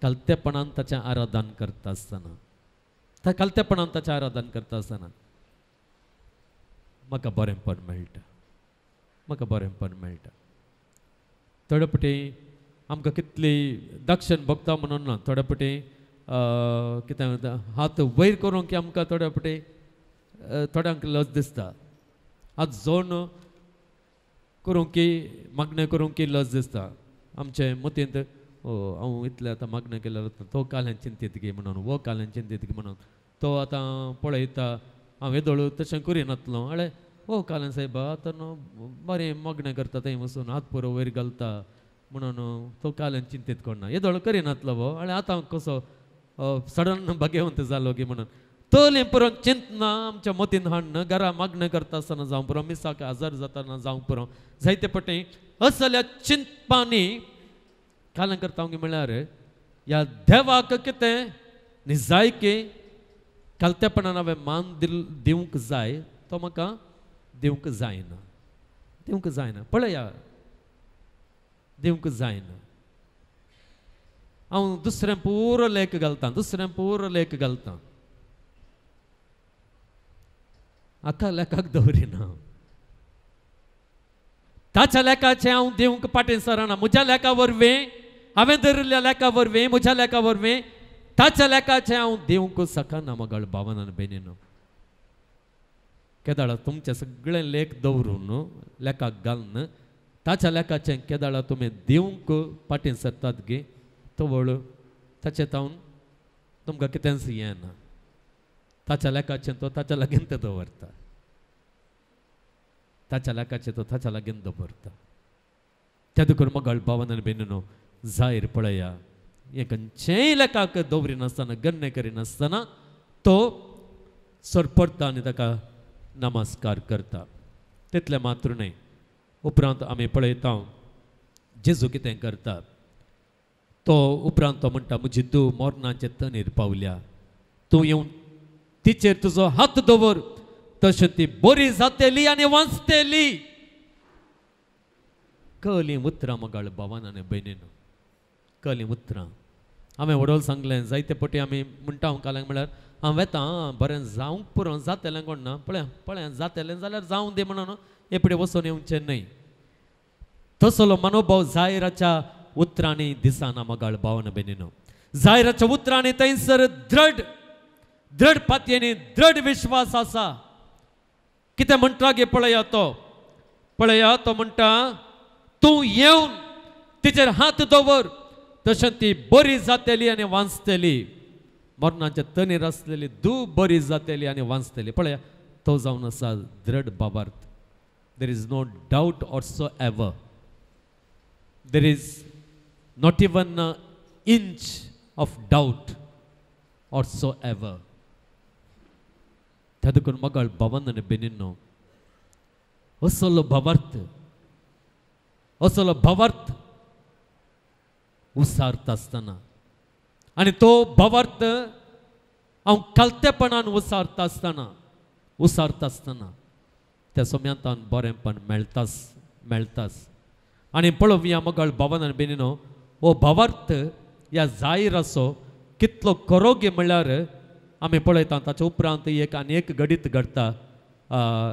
कालतेपणान ताचें आराधन करता आसतना कालतेपणान ताचें आराधन करता आसतना म्हाका बरेंपण मेळटा थोडे पटी आमकां कितली दक्षिण भोगता म्हणून ना थोडे पटी कितें म्हणटा हात वयर करूंक आमकां थोड्या पटी थोड्यांक लज दिसता हात जोड करूंक की मागणें करूंक की लज दिसता आमचे मतींत हांव इतलें आतां मागणें केल्यार तो काल्यान चिंतीत गे म्हणून वो काल्यान चिंतीत गे म्हणून तो आतां पळयता हांव येदोळ तशें करिनातलो अळे हो काल्यान सायबा आतां न्हू बरें मागणें करता थंय वचून हात पुरो वयर घालता म्हणून तो काल्यान चिंतीत करना येदोळ करिनातलो वो अळे आतां कसो सडन भाग्यवंत जालो गे म्हणून तोले पुरो चिंतना आमच्या मतीन हाडन घरा मागणें करता आसतना जावं पुरो मिसाक आजार जाताना जावं पुरो जायते पटी असल्या चिंतपांनी काल्यां करता म्हळ्यार ह्या देवाक कितें निजायकी कालतेपणान हांवें मान दिवंक जाय तो म्हाका दिवंक जायना पळया दिवंक जायना हांव दुसरें पुरो लेख घालतां हाका लेखाक दवरिना ताच्या लेखाचें हांव दिवंक पाटील सराना म्हज्या लेखा वरवीं हांवें धरिल्ल्या लेखा वरवीं म्हज्या लेखा वरवीं ताच्या लेखाचें हांव दिवंक सकना मगळ भावान आनी भयणीनो केदाळा तुमचे सगळे लेख दवरून लेखाक घालून ताच्या लेखाचें केदाळा तुमी दिवंक पाटील सरतात गे तवळ ताचे तावन तुमकां कितेंच येना ताच्या लेखाचें तो ताच्या लागीं तें दवरता ताच्या लेखाचें तो ताच्या लागीं दवरता त्या देखून मगळ भावान आनी भयणीनो जाहीर पळया हे खंयचेय लेखाक दवरिनासतना गण्य करिनासतना तो सरपडटा आनी ताका नमस्कार करता तितलें मात्र न्हय उपरांत आमी पळयता जेजू कितें करता तो उपरांत तो म्हणटा म्हजी धूव मोरणाचे तणेर पावल्या तूं येवन तिचेर तुजो हात दवर तशें ती बरी जातेली आनी वाचतेली कली उतरां मगळ भावान आनी भयणीनो कली उतरां हांवें वडोल सांगलें जायते पटी आमी म्हणटा हांव काल्यांक म्हळ्यार हांव येता बरें जावंक पुरो जातेलें कोण ना पळय जातेलें जाल्यार जावं दे म्हणून एपडे वचून येवचें न्हय तसलो मनोभाव जायराच्या उतरांनी दिसना मगळ भावान भयणीनो जायराच्या उतरांनी थंयसर दृढ पातयेनी दृढ विश्वास आसा कितें म्हणटा गे पळया तो म्हणटा तूं येवन तिचेर हात दवर तशें ती बरी जातेली आनी वाचतेली मरणाच्या तणेर आसलेली धूव बरी जातेली आनी वाचतेली पळया तो जावन आसा दृढ बाबार्थ there is no doubt or so ever there is not even inch of doubt or so ever त्या देखून मगळ भावान आनी भयणीनो असलो भावार्थ उसारता आसतना आनी तो भावार्थ हांव कालतेपणान उसारता आसतना त्या सोम्यांतान बरेंपण मेळटाच आनी पळोवया मगळ भावान आनी भयणीनो हो भावार्थ ह्या जायराचो कितलो खरोगे म्हणल्यार आमी पळयता ताच्या उपरांत आनी एक घडीत घडटा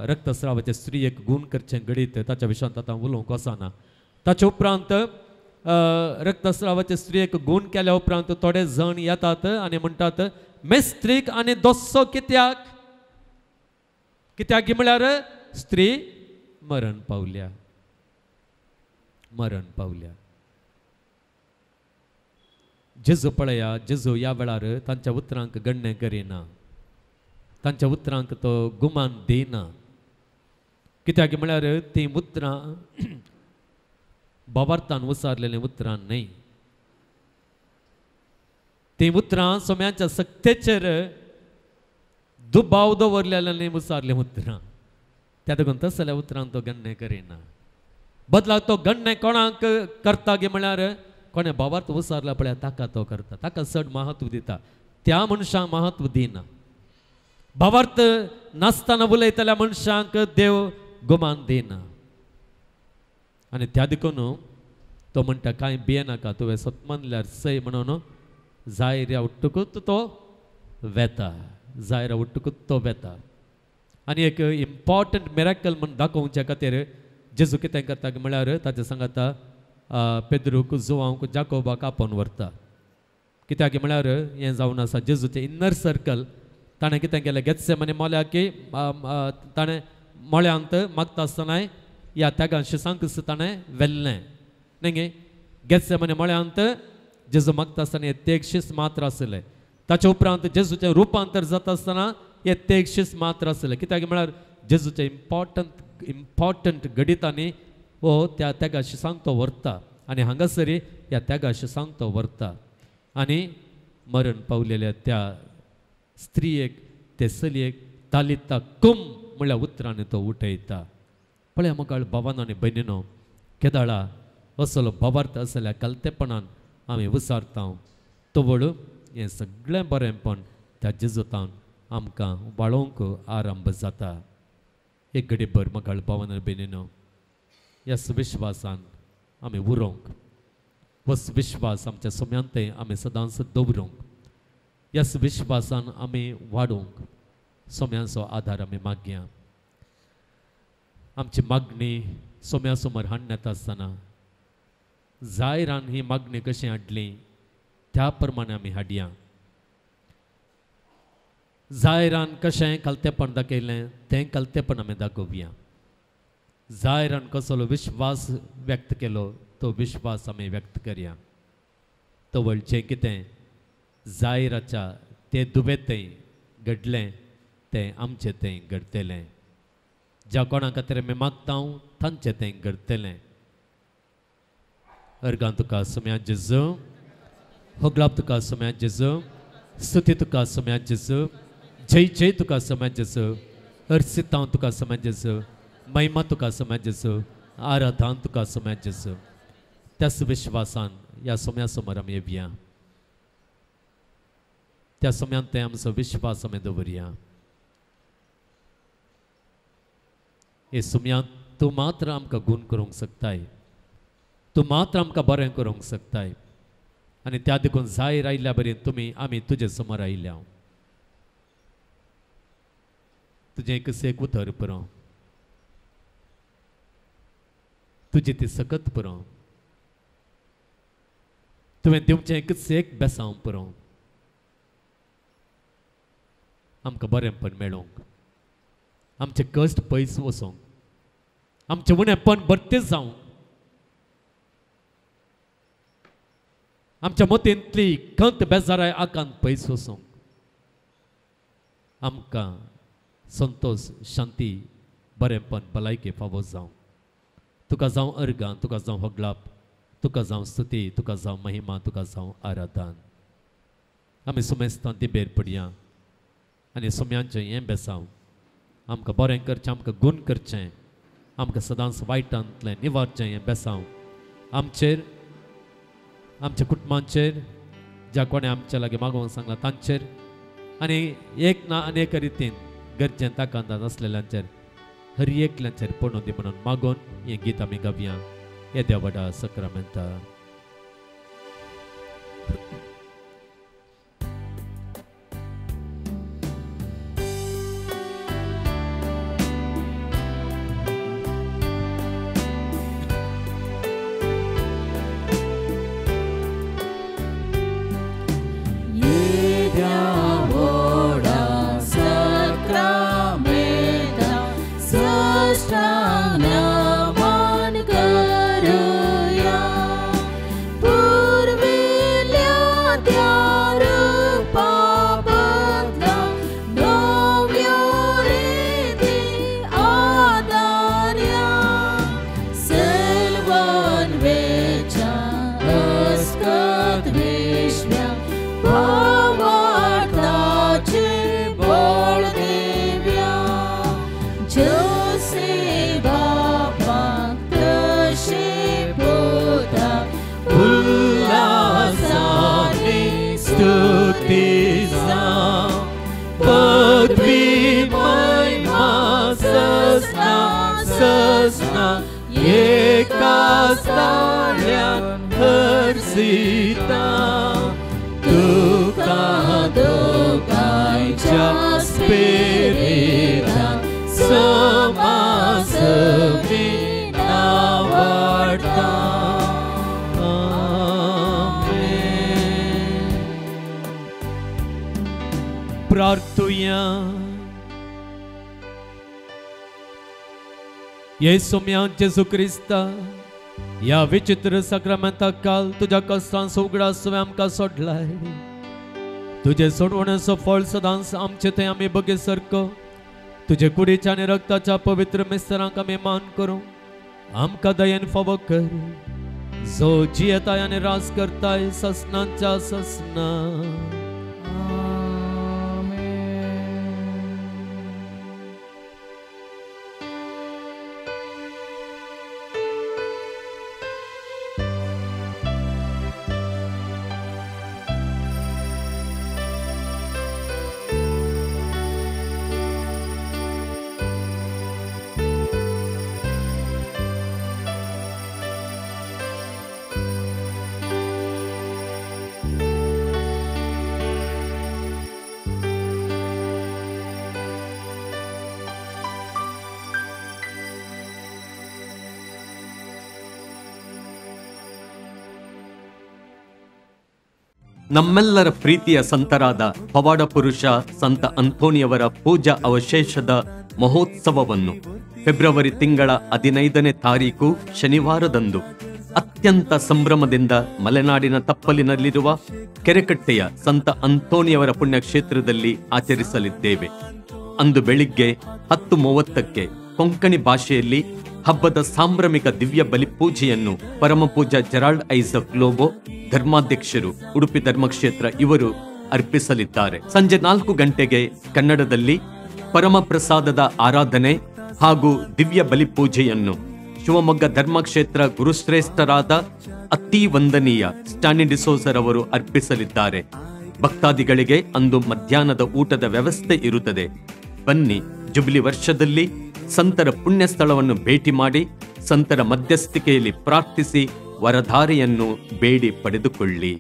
रक्तस्रावाचे स्त्रीयेक गूण करचें घडीत ताच्या विशयांत आतां उलोवंक वचना ताच्या उपरांत रक्तस्रावाचे स्त्रीयेक गूण केल्या उपरांत थोडे जण येतात आनी म्हणटात मेस्त्रीक आनी दोस्सो कित्याक म्हळ्यार स्त्री मरण पावल्या जेजू पळया जेजू ह्या वेळार तांच्या उतरांक गण्य करिना तांच्या उतरांक तो गुमान दिना कित्याक म्हळ्यार ती उतरां भावार्थान उसारलेलीं उतरां न्हय ती उतरां सोम्यांच्या सक्तेचेर दुबाव दवरलेलीं उसारलीं उतरां त्या देखून तसल्या उतरांक तो गण्य करिना बदलाक तो गण्य कोणाक करता गे म्हळ्यार कोणे भावार्थ उसारला पळय ताका तो करता ताका चड महत्व दिता त्या मनशाक महत्व दिना भावार्थ नासतना उलयतल्या मनशांक देव गुमान दिना आनी त्या देखून तो म्हणटा कांय भियेनाका तुवें सतमानल्यार सय म्हणून जायऱ्या उट्टकूच तो वेता आनी एक इम्पॉर्टंट मिरेकल म्हण दाखोवच्या खातीर जेजू कितें करता म्हळ्यार ताचे सांगाता पेद्रूक जुवांक जाकोबाक आपोवन व्हरता कित्याक म्हळ्यार हें जावन आसा जेजूचें इन्नर सर्कल ताणें कितें केलें गेत्सेमने मोल्या की ताणें मोळ्यांत मागता आसतना ह्या त्यागा शिसांक ताणें व्हेल्लें न्ही गे गेत्सेमने मोळ्यांत जेजू मागता आसतना हे तेग शीस मात्र आसलें ताचे उपरांत जेजूचें रुपांतर जाता आसतना हे तेग शीस मात्र आसलें कित्याक म्हळ्यार जेजूचें इम्पॉर्टंट गणितांनी हो त्या त्यागा शिसांक तो व्हरता आनी हांगासरी ह्या त्यागा शिसांक तो व्हरता आनी मरण पावलेल्या त्या स्त्रियेक ते चलयेक तालिता कुम म्हळ्यार उतरांनी तो उठयता पळय मगळ भावान आनी भयणीनो केदाळा असलो भावार्थ असल्या कलतेपणान आमी विचारता तवळ हें सगळें बरेंपण त्या जेजूतान आमकां वाळोवंक आरंभ जाता एक घडी भर मगळ भावान आनी भयणीनो ह्या विश्वासान आमी उरोंक वस विश्वास आमच्या सोम्यांतय आमी सदांच दवरूंक ह्या विश्वासान आमी वाडोवंक सोम्यांचो आदार आमी मागया आमची मागणी सोम्या समोर हाडण्यात आसतना जायरान ही मागणी कशी हाडली त्या प्रमाणे आमी हाडया. जायरान कशें कलतेपण दाखयलें तें कलतेपण आमी दाखोवया. जायरान कसलो विश्वास व्यक्त केलो तो विश्वास आमी व्यक्त करया. तवळ जें कितें जायराच्या तें दुबेतें घडलें तें आमचें तें घडतलें. ज्या कोणा खातीर आमी मागता तांचें तें घडतलें. अर्गां तुका सोम्या जेजू, होगलाप तुका सोम्या जेजू, स्तुती तुका सोम्या जेजू, जय जय तुका सोम्या जेजू, हर्षितां तुका सोम्या जेजू, महिमा तुका सोम्या जेजू, आराधन तुका सोम्या जेजू. त्याच विश्वासान ह्या सोम्या समोर आमी येवया. त्या सोम्यान ते आमचो विश्वास आमी दवरया. हे सोम्यान तूं मात्र आमकां गुण करूंक शकताय. तूं मात्र आमकां बरें करूंक शकताय. आनी त्या देखून जायर आयिल्ल्या बरें तुमी आमी तुजे समोर आयल्या. तुजें एकच उतर पुरो, तुजी ती सकत पुरो, तुवें दिवचें एकच एक बेसांव पुरो. आमकां बरेंपण मेळोवंक, आमचे कश्ट पयस वचोंक, आमचें उणेंपण भरतें जावंक, आमच्या मतींतली खंत बेजाराय आकांत पयस वचोंक, आमकां संतोश, शांती, बरेंपण, भलायकी फावो जावंक. तुका जावं अर्गां, तुका जावं होगलाप, तुका जावं स्तुती, तुका जावं महिमा, तुका जावं आराधन. आमी सुमेस्तां दिबेर पडया आनी सोम्यांचें हें बेसांव आमकां बरें करचें, आमकां गूण करचें, आमकां सदांच वायटांतलें निवारचें हें बेसांव आमचेर, आमच्या कुटुंबांचेर, ज्या कोणें आमच्या लागीं मागोवंक सांगलां तांचेर, आनी एक ना अनेक रितीन गरजेन ताकांतात आसलेल्यांचेर हर एकल्यांचेर पडूं दी म्हणून मागून हें गीत आमी गावया. येद्या व्हडा सक्रामेंता. प्रार्थुया. ये सोम्या जेजू क्रिस्ता, या विचित्र सक्रामेंता काल तुझ्या कष्टांचो उगडास तुवें आमकां सोडलाय. तुझे सोडवण्याचो फळ सदांच आमचे थंय आमी बगे सारको तुझे कुडीच्या आनी रक्ताच्या पवित्र मिस्त्रांक आमी मान करूं आमकां दयेन फावो कर, जो जियेताय आनी रास करताय ससनांच्या ससना. ನಮ್ಮೆಲ್ಲರ ಪ್ರೀತಿಯ ಸಂತರಾದ ಪವಾಡ ಪುರುಷ ಸಂತ ಅಂತೋನಿಯವರ ಪೂಜಾ ಅವಶೇಷದ ಮಹೋತ್ಸವವನ್ನು ಫೆಬ್ರವರಿ ತಿಂಗಳ 15ನೇ ತಾರೀಕು ಶನಿವಾರದಂದು ಅತ್ಯಂತ ಸಂಭ್ರಮದಿಂದ ಮಲೆನಾಡಿನ ತಪ್ಪಲಿನಲ್ಲಿರುವ ಕೆರೆಕಟ್ಟೆಯ ಸಂತ ಅಂತೋನಿಯವರ ಪುಣ್ಯಕ್ಷೇತ್ರದಲ್ಲಿ ಆಚರಿಸಲಿದ್ದೇವೆ. ಅಂದು ಬೆಳಿಗ್ಗೆ 10:30ಕ್ಕೆ ಕೊಂಕಣಿ ಭಾಷೆಯಲ್ಲಿ ಹಬ್ಬದ ಸಾಂಭ್ರಮಿಕ ದಿವ್ಯ ಬಲಿಪೂಜೆಯನ್ನು ಪರಮಪೂಜಾ ಜೆರಾಲ್ಡ್ ಐಸಕ್ ಲೋಬೋ ಧರ್ಮಾಧ್ಯಕ್ಷರು ಉಡುಪಿ ಧರ್ಮಕ್ಷೇತ್ರ ಇವರು ಅರ್ಪಿಸಲಿದ್ದಾರೆ. ಸಂಜೆ 4 ಗಂಟೆಗೆ ಕನ್ನಡದಲ್ಲಿ ಪರಮ ಪ್ರಸಾದದ ಆರಾಧನೆ ಹಾಗೂ ದಿವ್ಯ ಬಲಿಪೂಜೆಯನ್ನು ಶಿವಮೊಗ್ಗ ಧರ್ಮಕ್ಷೇತ್ರ ಗುರುಶ್ರೇಷ್ಠರಾದ ಅತಿ ವಂದನೀಯ ಸ್ಟಾನಿ ಡಿಸೋಜರ್ ಅವರು ಅರ್ಪಿಸಲಿದ್ದಾರೆ. ಭಕ್ತಾದಿಗಳಿಗೆ ಅಂದು ಮಧ್ಯಾಹ್ನದ ಊಟದ ವ್ಯವಸ್ಥೆ ಇರುತ್ತದೆ. ಬನ್ನಿ, ಜುಬಿಲಿ ವರ್ಷದಲ್ಲಿ ಸಂತರ ಪುಣ್ಯ ಸ್ಥಳವನ್ನು ಭೇಟಿ ಮಾಡಿ ಸಂತರ ಮಧ್ಯಸ್ಥಿಕೆಯಲ್ಲಿ ಪ್ರಾರ್ಥಿಸಿ ವರಧಾರೆಯನ್ನು ಬೇಡಿ ಪಡೆದುಕೊಳ್ಳಿ.